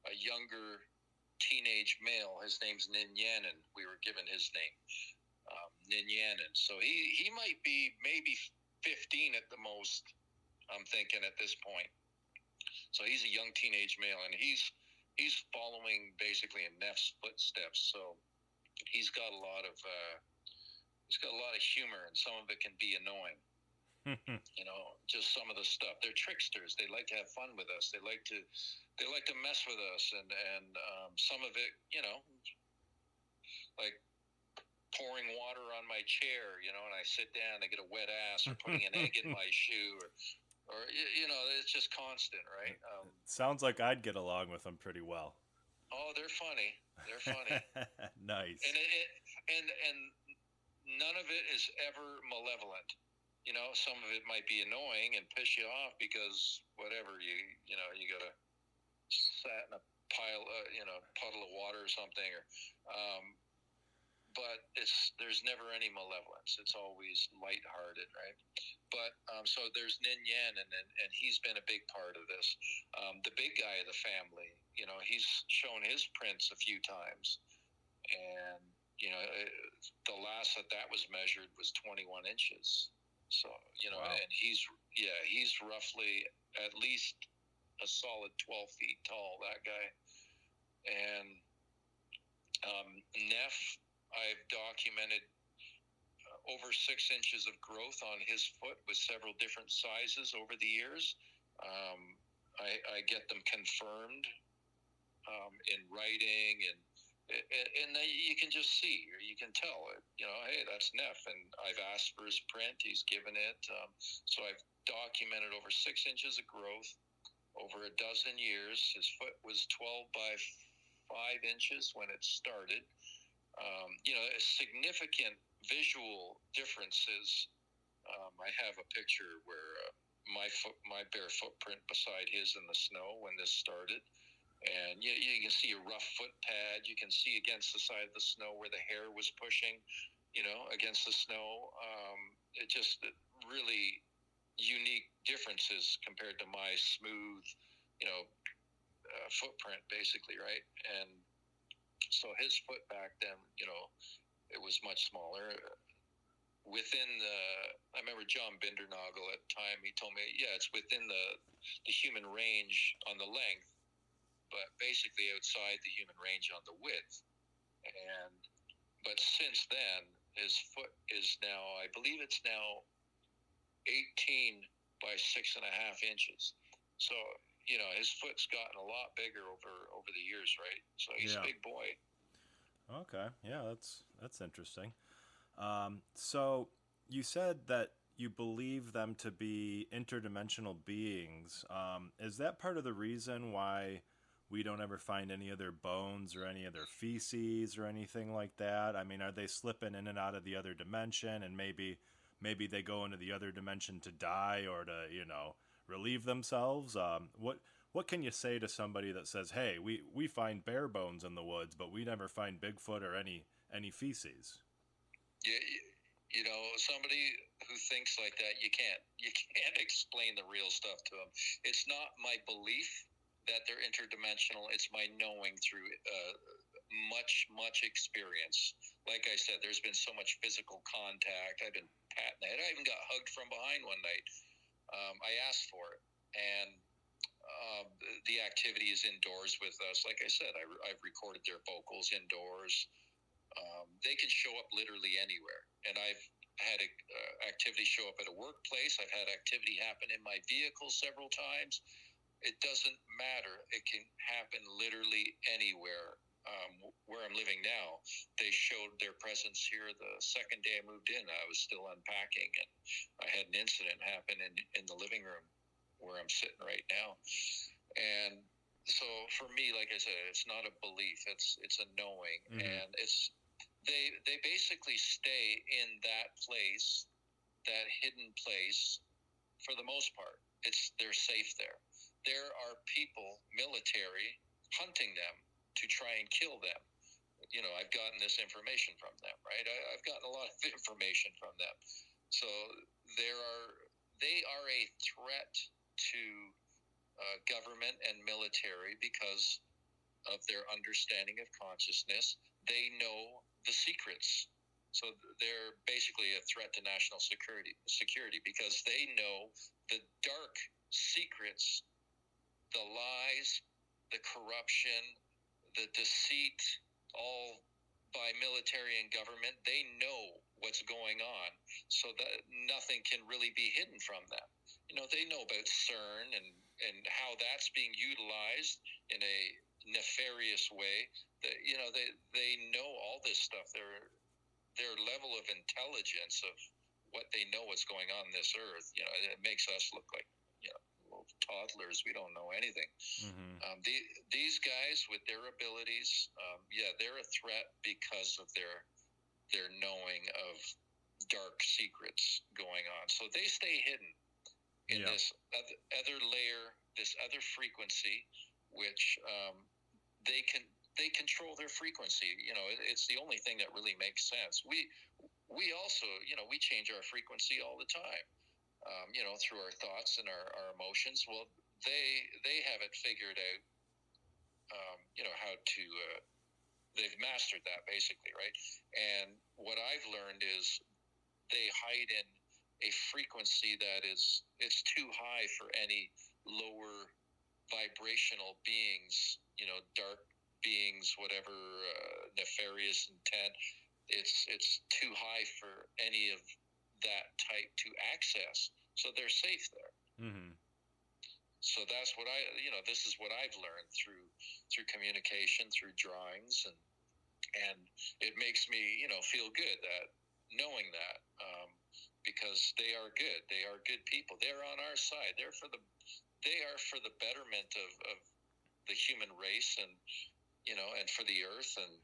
a younger teenage male. His name's Ninjanen. We were given his name, Ninjanen. So he might be maybe 15 at the most, I'm thinking, at this point. So he's a young teenage male, and he's following basically in Nef's footsteps. So he's got a lot of humor, and some of it can be annoying. Just some of the stuff. They're tricksters. They like to have fun with us. They like to mess with us, and some of it, like pouring water on my chair, and I sit down, I get a wet ass, or putting an egg in my shoe, or it's just constant, right? Sounds like I'd get along with them pretty well. Oh, they're funny. They're funny. Nice. And none of it is ever malevolent. Some of it might be annoying and piss you off because whatever, you gotta sat in a puddle of water or something, but there's never any malevolence. It's always lighthearted, right? But so there's Ninjan, and he's been a big part of this. The big guy of the family, he's shown his prints a few times, and the last that was measured was 21 inches. So, wow. And he's roughly at least a solid 12 feet tall, that guy. And Nef, I've documented over 6 inches of growth on his foot with several different sizes over the years. I get them confirmed in writing, and you can just see, or you can tell it, hey, that's Nef, and I've asked for his print, he's given it. So I've documented over 6 inches of growth over a dozen years. His foot was 12 by 5 inches when it started. Significant visual differences. I have a picture where my bare footprint beside his in the snow when this started. And you can see a rough foot pad. You can see against the side of the snow where the hair was pushing, against the snow. It just really unique differences compared to my smooth, footprint, basically, right? And so his foot back then, it was much smaller. I remember John Bindernagel at the time, he told me, yeah, it's within the human range on the length, but basically outside the human range on the width. But since then, his foot is now, I believe it's now 18 by 6.5 inches. So, his foot's gotten a lot bigger over the years, right? So he's a big boy. Okay. Yeah, that's interesting. So you said that you believe them to be interdimensional beings. Is that part of the reason why we don't ever find any of their bones or any of their feces or anything like that? I mean, are they slipping in and out of the other dimension, and maybe they go into the other dimension to die or to, relieve themselves? What what can you say to somebody that says, hey, we find bear bones in the woods, but we never find Bigfoot or any feces? Yeah, you know, somebody who thinks like that, you can't explain the real stuff to them. It's not my belief that they're interdimensional. It's my knowing through much experience. Like I said, there's been so much physical contact. I've been patting the head. I even got hugged from behind one night. I asked for it, and the activity is indoors with us. Like I said, I've recorded their vocals indoors. They can show up literally anywhere, and I've had activity show up at a workplace. I've had activity happen in my vehicle several times. It doesn't matter. It can happen literally anywhere. Where I'm living now, they showed their presence here the second day I moved in. I was still unpacking, and I had an incident happen in the living room where I'm sitting right now. And so for me, like I said, it's not a belief. It's a knowing, and it's they basically stay in that place, that hidden place, for the most part. They're safe there. There are people, military, hunting them to try and kill them. You know, I've gotten this information from them, right? I've gotten a lot of information from them. So they are a threat to government and military because of their understanding of consciousness. They know the secrets. So they're basically a threat to national security because they know the dark secrets, the lies, the corruption, the deceit, all by military and government. They know what's going on, so that nothing can really be hidden from them. You know, they know about CERN and how that's being utilized in a nefarious way. They know all this stuff. Their level of intelligence of what they know what's going on this earth, you know, it makes us look like, you know, little toddlers. We don't know anything. These guys with their abilities, they're a threat because of their knowing of dark secrets going on. So they stay hidden in this other layer, this other frequency, which they control their frequency. You know, it's the only thing that really makes sense. We also, you know, we change our frequency all the time, you know, through our thoughts and our emotions. Well, they have it figured out, you know, how to, they've mastered that basically, right? And what I've learned is they hide in a frequency that it's too high for any lower vibrational beings, you know, dark beings, whatever, nefarious intent. It's too high for any of that type to access. So they're safe there. So that's what this is what I've learned through communication, through drawings, and it makes me, you know, feel good that knowing that, because they are good. They are good people. They're on our side. They are for the betterment of the human race, and, you know, and for the earth, and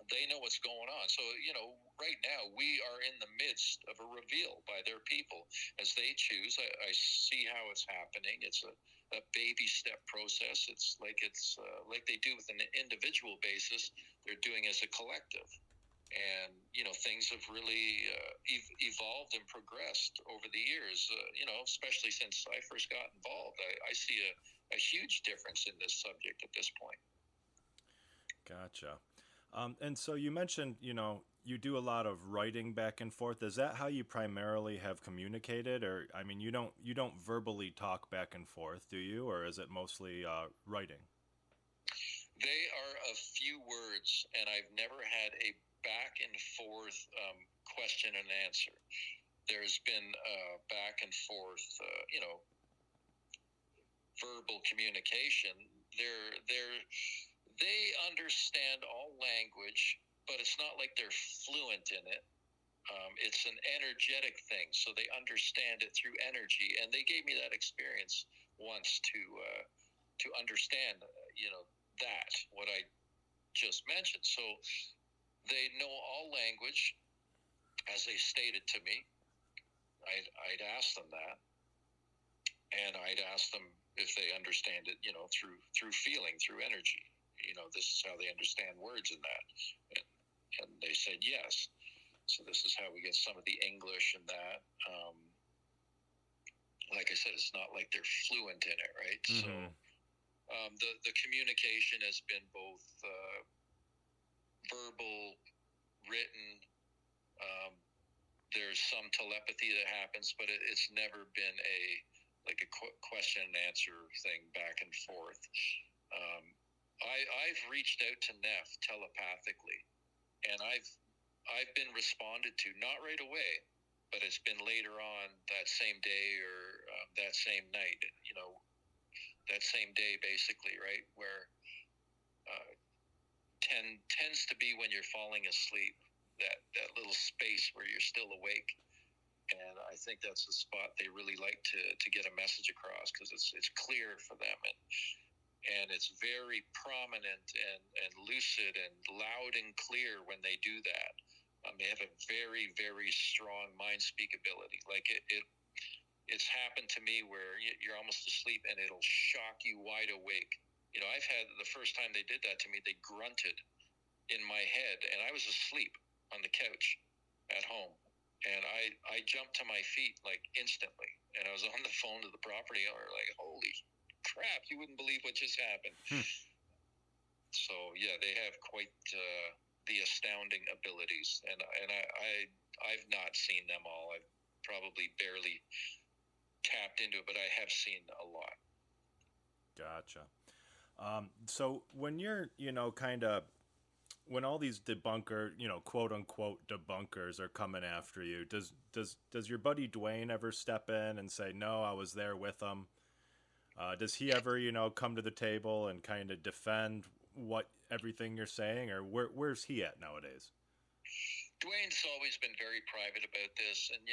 they know what's going on. So, you know, right now we are in the midst of a reveal by their people as they choose. I see how it's happening. It's a baby step process. It's like they do with an individual basis. They're doing as a collective. And, you know, things have really evolved and progressed over the years, you know, especially since I first got involved. I see a huge difference in this subject at this point. Gotcha. And so you mentioned, you know, you do a lot of writing back and forth. Is that how you primarily have communicated? Or, I mean, you don't verbally talk back and forth, do you? Or is it mostly writing? They are a few words, and I've never had a back and forth question and answer. There's been back and forth, you know, verbal communication. They understand all language, but it's not like they're fluent in it. It's an energetic thing, so they understand it through energy. And they gave me that experience once to understand, you know, that what I just mentioned. So they know all language, as they stated to me. I'd ask them that, and I'd ask them if they understand it, through feeling, through energy. This is how they understand words in that. And they said yes. So this is how we get some of the English and that. Like I said, it's not like they're fluent in it, right? Mm-hmm. So the communication has been both verbal, written. There's some telepathy that happens, but it's never been a question and answer thing back and forth. I've reached out to Nef telepathically, and I've been responded to, not right away, but it's been later on that same day or that same night. That same day, basically, right, where tends to be when you're falling asleep, that little space where you're still awake. And I think that's the spot they really like to get a message across, because it's clear for them, and it's very prominent and lucid and loud and clear when they do that. They have a very, very strong mind speak ability. Like it's happened to me where you're almost asleep and it'll shock you wide awake. I've had the first time they did that to me, they grunted in my head, and I was asleep on the couch at home. And I jumped to my feet like instantly, and I was on the phone to the property owner, like, holy crap, you wouldn't believe what just happened. So yeah, they have quite the astounding abilities, and I've not seen them all. I've probably barely tapped into it, but I have seen a lot. Gotcha. So when you're, when all these quote unquote debunkers are coming after you, does your buddy Dwayne ever step in and say, no, I was there with them? Does he ever, come to the table and kind of defend everything you're saying, or where's he at nowadays? Dwayne's always been very private about this, and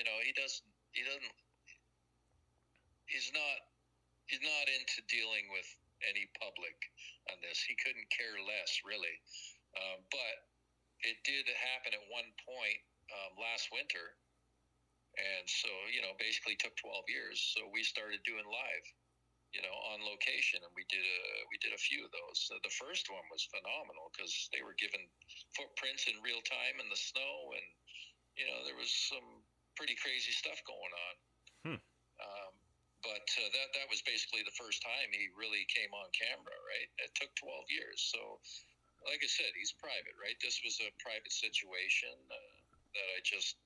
he's not into dealing with any public on this. He couldn't care less, really. But it did happen at one point last winter, and so basically took 12 years. So we started doing live, on location, and we did a few of those. So the first one was phenomenal because they were given footprints in real time in the snow, and there was some pretty crazy stuff going on. But that was basically the first time he really came on camera, right? It took 12 years. So, like I said, he's private, right? This was a private situation that I just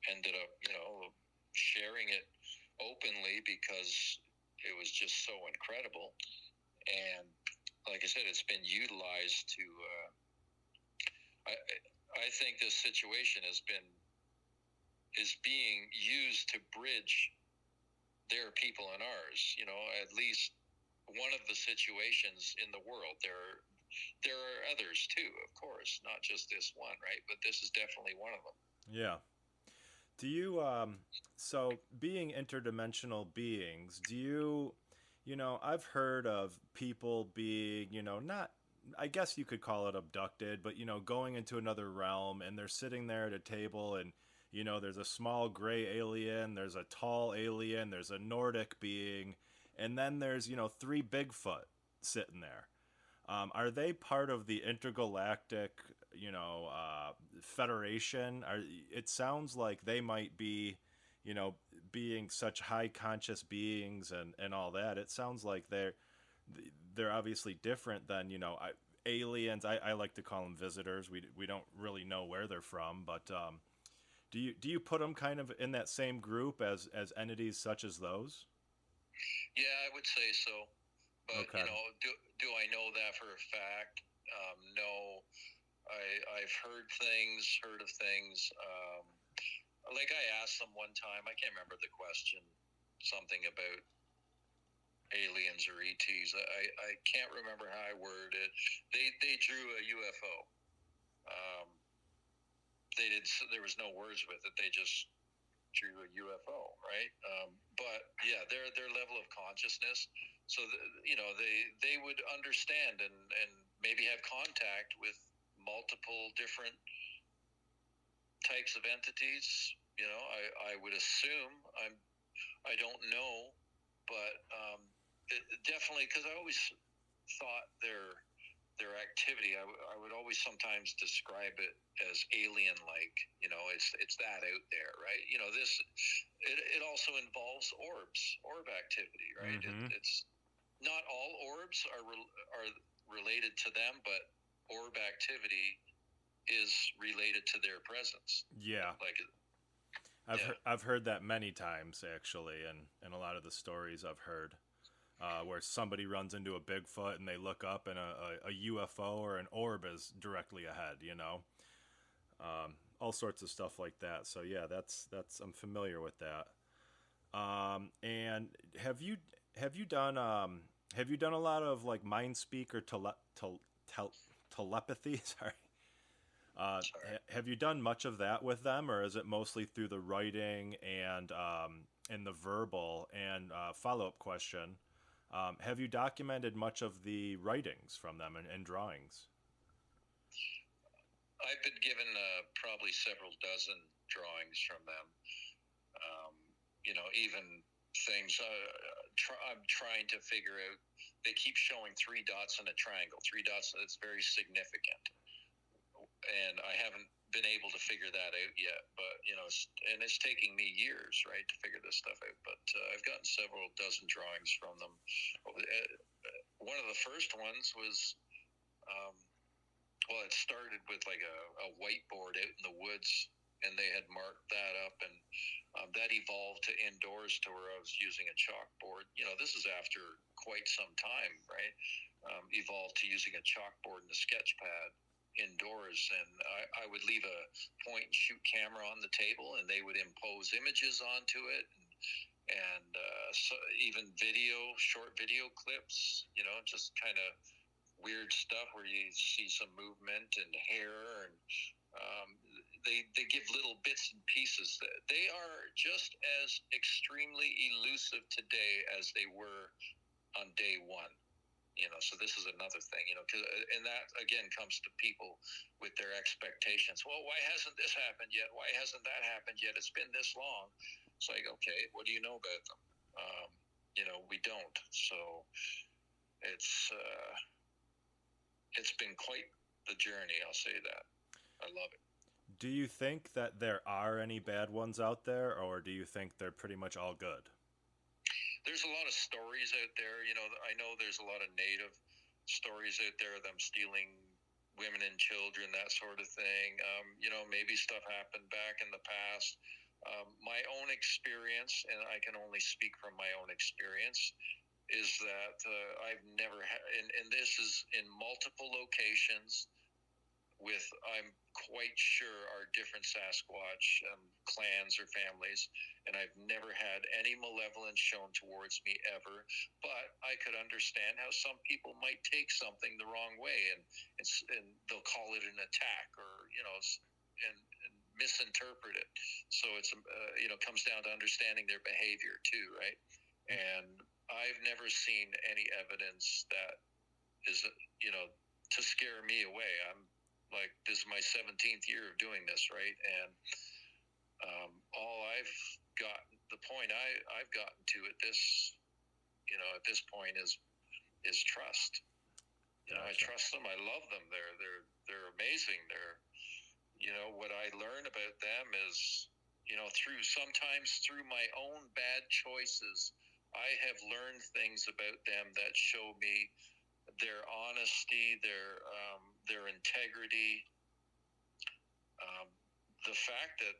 ended up, sharing it openly because it was just so incredible. And like I said, it's been utilized to, I think this situation is being used to bridge their people and ours. At least one of the situations in the world. There are others too, of course, not just this one, right? But this is definitely one of them. Yeah. Do you so being interdimensional beings, do you I've heard of people being, not, I guess you could call it abducted, but going into another realm, and they're sitting there at a table, and there's a small gray alien, there's a tall alien, there's a Nordic being, and then there's, 3 Bigfoot sitting there. Are they part of the intergalactic, federation? It sounds like they might be, being such high conscious beings and all that. It sounds like they're obviously different than, aliens. I like to call them visitors. We don't really know where they're from, but do you put them kind of in that same group as entities such as those? Yeah, I would say so. But okay. Do I know that for a fact? No. I've heard of things. Like I asked them one time, I can't remember the question, something about aliens or ETs. I can't remember how I worded it. They drew a UFO. There was no words with it. They just drew a UFO, right? But yeah, their level of consciousness. So they would understand and maybe have contact with multiple different types of entities. I would assume. I don't know, but definitely, because I always thought their activity, I would always sometimes describe it as alien-like. It's that out there, right? It also involves orb activity, right? Mm-hmm. It's not all orbs are related to them, but orb activity is related to their presence. Yeah. I've heard that many times, actually, and a lot of the stories I've heard, where somebody runs into a Bigfoot and they look up and a UFO or an orb is directly ahead. All sorts of stuff like that. So yeah, that's I'm familiar with that. And have you done a lot of like mind speak or telepathy? Sorry. Have you done much of that with them, or is it mostly through the writing and the verbal? And follow-up question: have you documented much of the writings from them and drawings? I've been given probably several dozen drawings from them. Even things I'm trying to figure out. They keep showing 3 dots and a triangle. 3 dots. That's very significant. And I haven't been able to figure that out yet, but it's taking me years, right, to figure this stuff out. But I've gotten several dozen drawings from them. One of the first ones was, it started with like a whiteboard out in the woods, and they had marked that up, and that evolved to indoors to where I was using a chalkboard. This is after quite some time, right? Evolved to using a chalkboard and a sketch pad indoors, and I would leave a point and shoot camera on the table, and they would impose images onto it, and so even short video clips, just kind of weird stuff where you see some movement and hair, and they give little bits and pieces. They are just as extremely elusive today as they were on day one. So this is another thing, and that again comes to people with their expectations. Well, why hasn't this happened yet? Why hasn't that happened yet? It's been this long. It's like, okay, what do you know about them? We don't. So it's been quite the journey. I'll say that. I love it. Do you think that there are any bad ones out there, or do you think they're pretty much all good? There's a lot of stories out there. I know there's a lot of native stories out there of them stealing women and children, that sort of thing. Maybe stuff happened back in the past. My own experience, and I can only speak from my own experience, is that I've never had, and this is in multiple locations with, I'm quite sure, are different Sasquatch clans or families, and I've never had any malevolence shown towards me ever. But I could understand how some people might take something the wrong way, and they'll call it an attack, or and misinterpret it. So it's comes down to understanding their behavior too, right? And I've never seen any evidence that is to scare me away. I'm like, this is my 17th year of doing this, right? And all I've gotten, the point I've gotten to at this point is trust. I trust them. I love them. They're amazing. What I learn about them is, sometimes through my own bad choices, I have learned things about them that show me their honesty, their integrity, the fact that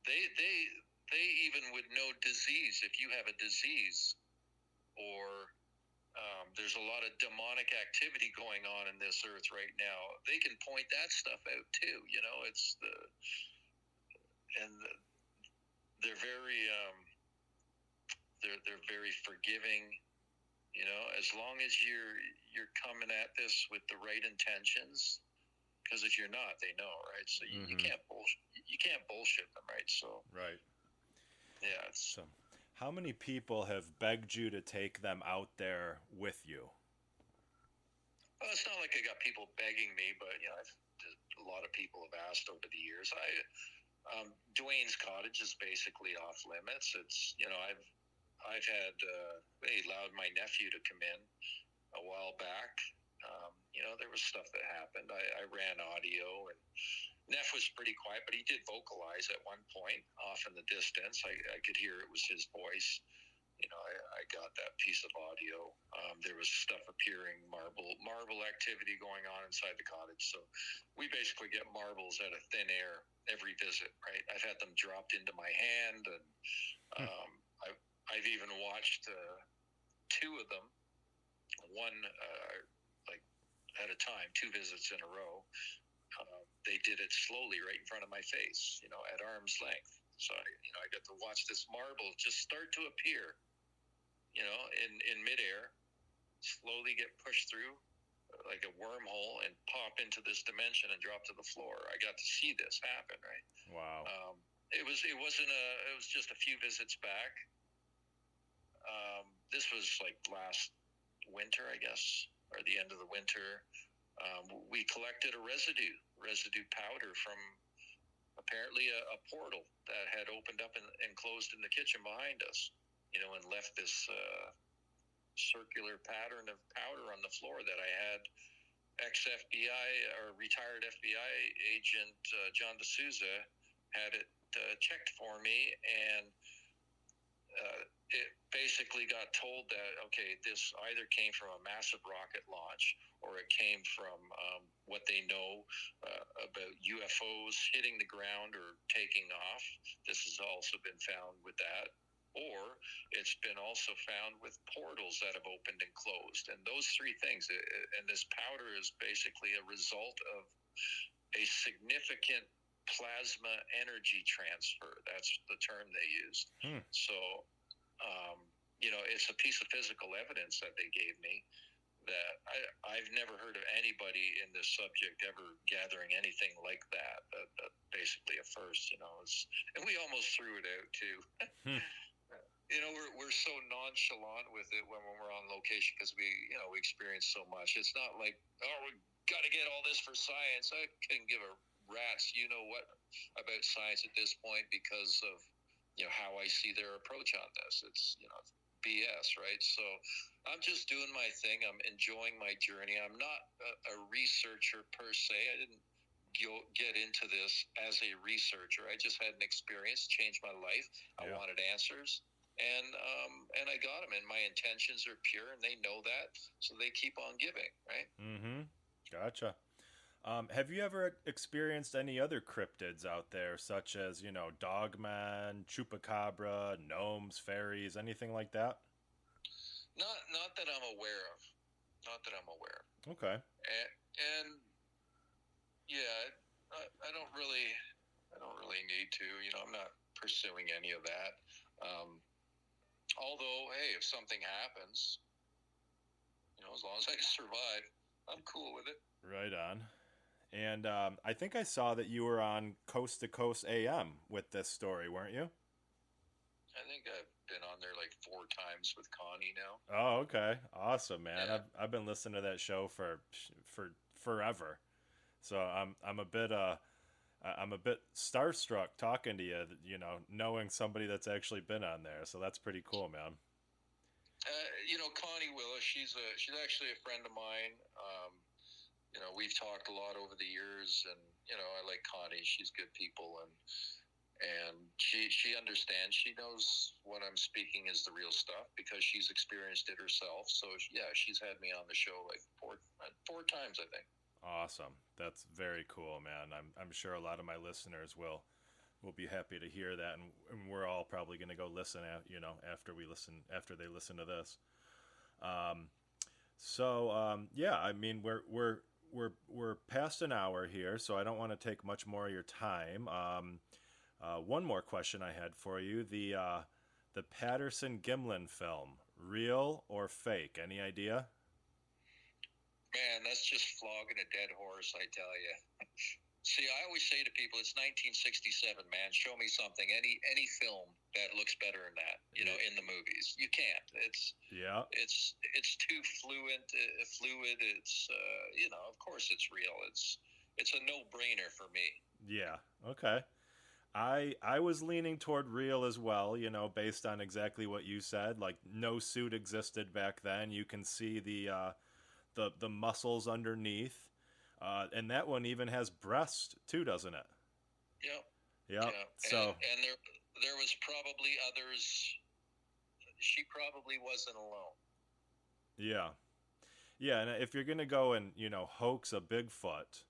they even would know disease. If you have a disease, or there's a lot of demonic activity going on in this earth right now, they can point that stuff out too. They're very they're very forgiving. As long as you're coming at this with the right intentions, because if you're not, they know, right? So you can't bullshit them, right? So right, yeah. So, how many people have begged you to take them out there with you? Well, it's not like I got people begging me, but a lot of people have asked over the years. Dwayne's Cottage is basically off limits. It's, I've had they allowed my nephew to come in a while back. There was stuff that happened. I ran audio, and Nef was pretty quiet, but he did vocalize at one point off in the distance. I could hear it was his voice. I got that piece of audio. There was stuff appearing, marble activity going on inside the cottage. So we basically get marbles out of thin air every visit, right? I've had them dropped into my hand, and I've even watched two of them, one like at a time, two visits in a row. They did it slowly right in front of my face, at arm's length. So I got to watch this marble just start to appear, in midair, slowly get pushed through like a wormhole and pop into this dimension and drop to the floor. I got to see this happen, right? Wow. It was just a few visits back. This was like last winter, I guess, or the end of the winter. We collected a residue powder from apparently a portal that had opened up and closed in the kitchen behind us, and left this circular pattern of powder on the floor that I had ex-FBI or retired FBI agent John D'Souza had it checked for me, and it basically got told that, okay, this either came from a massive rocket launch or it came from what they know about UFOs hitting the ground or taking off. This has also been found with that. Or it's been also found with portals that have opened and closed. And those three things, and this powder is basically a result of a significant plasma energy transfer. That's the term they used. So, it's a piece of physical evidence that they gave me that I've never heard of anybody in this subject ever gathering anything like that. That basically a first, and we almost threw it out too. We're so nonchalant with it when we're on location because we experience so much. It's not like, oh, we got to get all this for science. I couldn't give a rat's what about science at this point because of how I see their approach on this. It's BS, right? So I'm just doing my thing. I'm enjoying my journey. I'm not a researcher per se. I didn't get into this as a researcher. I just had an experience, changed my life. I wanted answers, and I got them. And my intentions are pure, and they know that, so they keep on giving, right? Mm-hmm. Gotcha. Have you ever experienced any other cryptids out there, such as, dogman, chupacabra, gnomes, fairies, anything like that? Not that I'm aware of. Not that I'm aware of. Okay. And yeah, I don't really need to. I'm not pursuing any of that. Although, hey, if something happens, as long as I survive, I'm cool with it. Right on. And I think I saw that you were on Coast to Coast AM with this story, weren't you? I think I've been on there like 4 times with Connie now. Oh, okay. Awesome, man. Yeah. I've been listening to that show for forever. So I'm a bit starstruck talking to you, knowing somebody that's actually been on there. So that's pretty cool, man. Connie Willis, she's actually a friend of mine. We've talked a lot over the years, and I like Connie. She's good people, and she understands. She knows what I'm speaking is the real stuff because she's experienced it herself. So yeah, she's had me on the show like four times, I think. Awesome. That's very cool, man. I'm sure a lot of my listeners will be happy to hear that, and we're all probably going to go listen after they listen to this. Yeah, I mean, we're past an hour here, so I don't want to take much more of your time. One more question I had for you: the Paterson Gimlin film, real or fake? Any idea? Man, that's just flogging a dead horse, I tell you. See, I always say to people, it's 1967, man. Show me something, any film that looks better than that, in the movies. You can't. It's too fluid. It's of course it's real. It's a no-brainer for me. Yeah. Okay. I was leaning toward real as well, you know, based on exactly what you said. Like no suit existed back then. You can see the muscles underneath, and that one even has breast too, doesn't it? Yep. Yep. Yeah. So And there was probably others. She probably wasn't alone. yeah, yeah. And if you're gonna go and hoax a Bigfoot,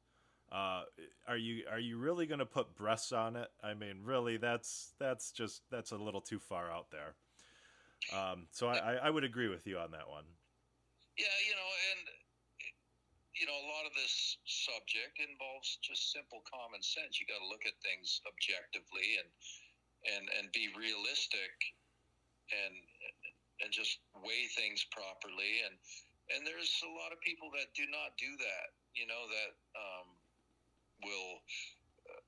uh, are you really gonna put breasts on it? I mean, really, that's a little too far out there. So I would agree with you on that one. Yeah, and a lot of this subject involves just simple common sense. You got to look at things objectively and be realistic and just weigh things properly. And there's a lot of people that do not do that. That will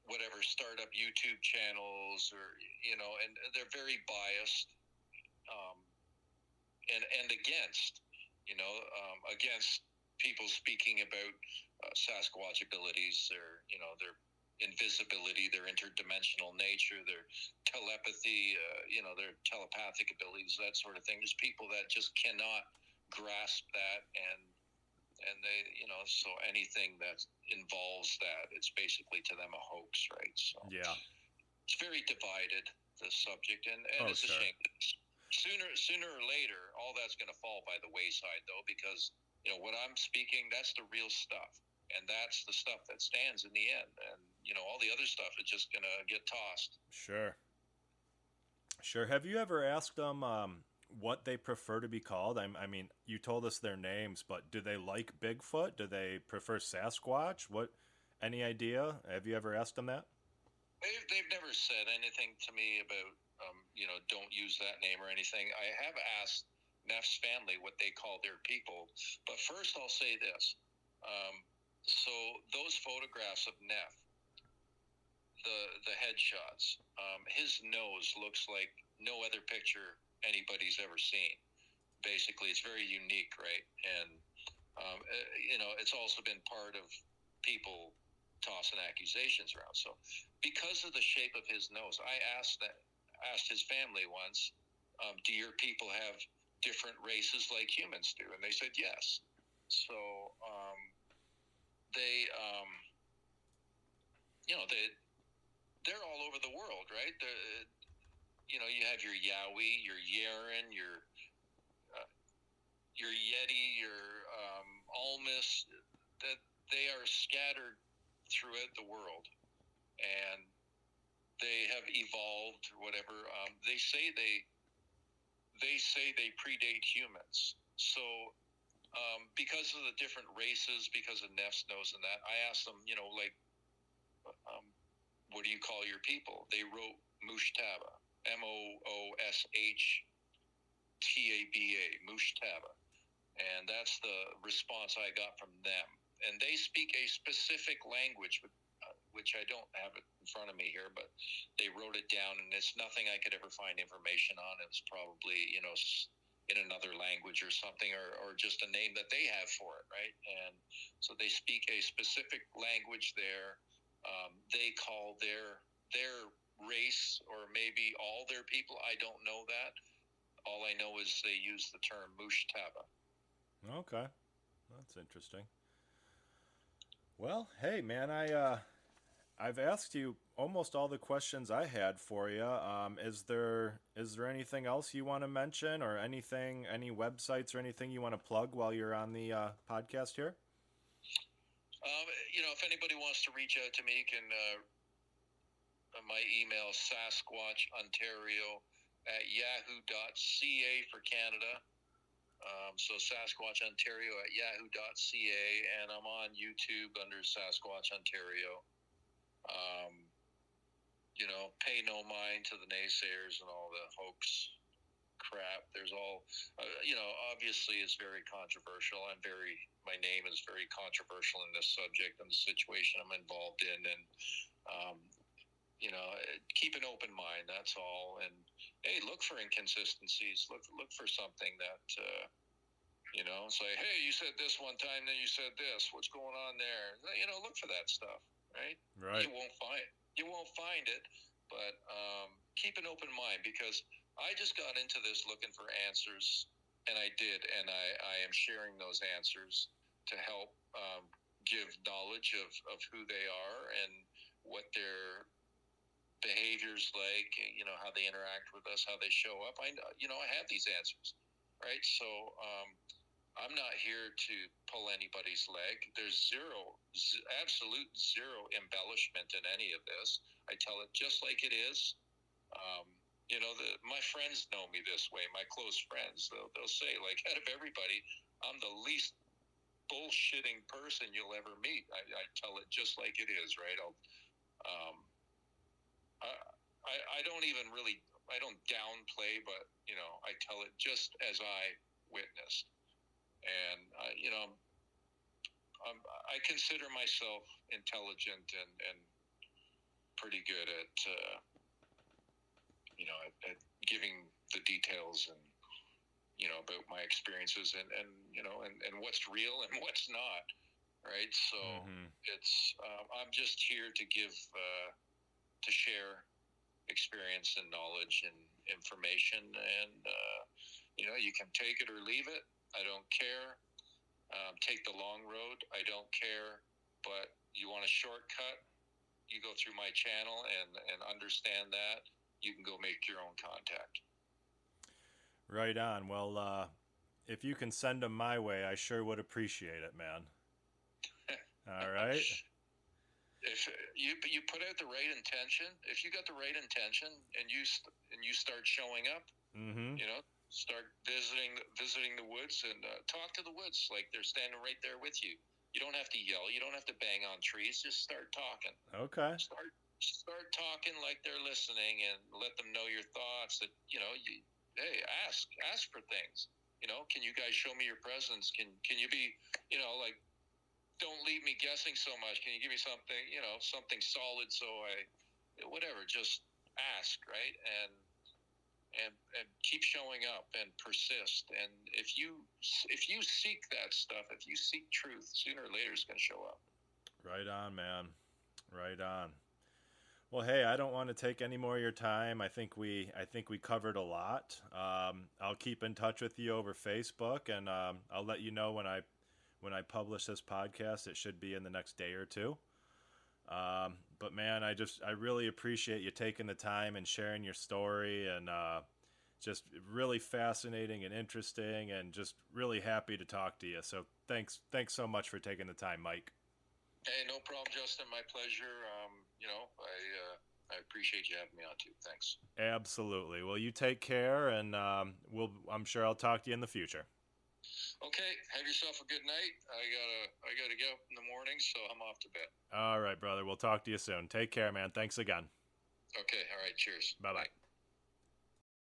whatever start up YouTube channels or and they're very biased um, and against people speaking about Sasquatch abilities, their invisibility, their interdimensional nature, their telepathy, their telepathic abilities, that sort of thing. There's people that just cannot grasp that, and they, so anything that involves that, it's basically to them a hoax, right? So Yeah. it's very divided, the subject, and it's Sure. a shame. Sooner or later, all that's going to fall by the wayside, though, because what I'm speaking, that's the real stuff, and that's the stuff that stands in the end. And all the other stuff is just going to get tossed. Sure. Sure. Have you ever asked them what they prefer to be called? I mean, you told us their names, but do they like Bigfoot? Do they prefer Sasquatch? What? Any idea? Have you ever asked them that? They've never said anything to me about don't use that name or anything. I have asked Nef's family what they call their people, but first I'll say this. So those photographs of Nef, the headshots, his nose looks like no other picture anybody's ever seen. Basically, it's very unique, right? And it's also been part of people tossing accusations around. So because of the shape of his nose, I asked his family once, do your people have different races like humans do? And they said yes. So they they're all over the world, right? You have your Yowie, your Yeren, your Yeti, your Almas. That they are scattered throughout the world, and they have evolved or whatever. They say they predate humans. So because of the different races, because of Nef's nose and that, I asked them, what do you call your people? They wrote Mushtaba, Mooshhtaba, Mushtaba. And that's the response I got from them. And they speak a specific language, which I don't have it in front of me here, but they wrote it down, and it's nothing I could ever find information on. It's probably, in another language or something, or just a name that they have for it, right? And so they speak a specific language there. They call their race, or maybe all their people, I don't know that. All I know is they use the term Mushtaba. Okay, that's interesting. Well, hey man, I've asked you almost all the questions I had for you. Is there anything else you want to mention, or any websites or anything you want to plug while you're on the podcast here? If anybody wants to reach out to me, can my email sasquatchontario@yahoo.ca for Canada. So sasquatchontario@yahoo.ca, and I'm on YouTube under Sasquatch Ontario. Pay no mind to the naysayers and all the hoax crap. There's all, obviously it's very controversial. My name is very controversial in this subject and the situation I'm involved in. And, keep an open mind, that's all. And hey, look for inconsistencies. Look for something that, say, hey, you said this one time, then you said this. What's going on there? Look for that stuff, right? Right. You won't find it, but keep an open mind, because I just got into this looking for answers, and I did, and I am sharing those answers to help give knowledge of who they are and what their behaviors like, how they interact with us, how they show up. I have these answers, right? So I'm not here to pull anybody's leg. There's absolute zero embellishment in any of this. I tell it just like it is. My friends know me this way. My close friends, they'll say, like, out of everybody, I'm the least bullshitting person you'll ever meet. I tell it just like it is, right? I don't even really, I don't downplay, but I tell it just as I witnessed. And I consider myself intelligent and pretty good at at giving the details and about my experiences and what's real and what's not, right? So it's I'm just here to give to share experience and knowledge and information, and you can take it or leave it. I don't care. Take the long road. I don't care. But you want a shortcut, you go through my channel and understand that. You can go make your own contact. Right on. Well, if you can send them my way, I sure would appreciate it, man. All right. If you put out the right intention, if you got the right intention and you start showing up, start visiting the woods and talk to the woods like they're standing right there with you. You don't have to yell. You don't have to bang on trees. Just start talking. Okay. Start talking like they're listening, and let them know your thoughts. That hey, ask for things. Can you guys show me your presence? Can you be, like, don't leave me guessing so much. Can you give me something, something solid? So whatever, just ask, right? And keep showing up and persist. And if you seek that stuff, if you seek truth, sooner or later it's going to show up. Right on, man. Right on. Well, hey, I don't want to take any more of your time. I think we covered a lot. I'll keep in touch with you over Facebook, and I'll let you know when I publish this podcast. It should be in the next day or two. But man, I really appreciate you taking the time and sharing your story, and just really fascinating and interesting, and just really happy to talk to you. So thanks so much for taking the time, Mike. Hey, no problem, Justin. My pleasure. I appreciate you having me on too. Thanks. Absolutely. Well, you take care, and I'm sure I'll talk to you in the future. Okay. Have yourself a good night. I gotta get up in the morning, so I'm off to bed. All right, brother. We'll talk to you soon. Take care, man. Thanks again. Okay. All right. Cheers. Bye-bye.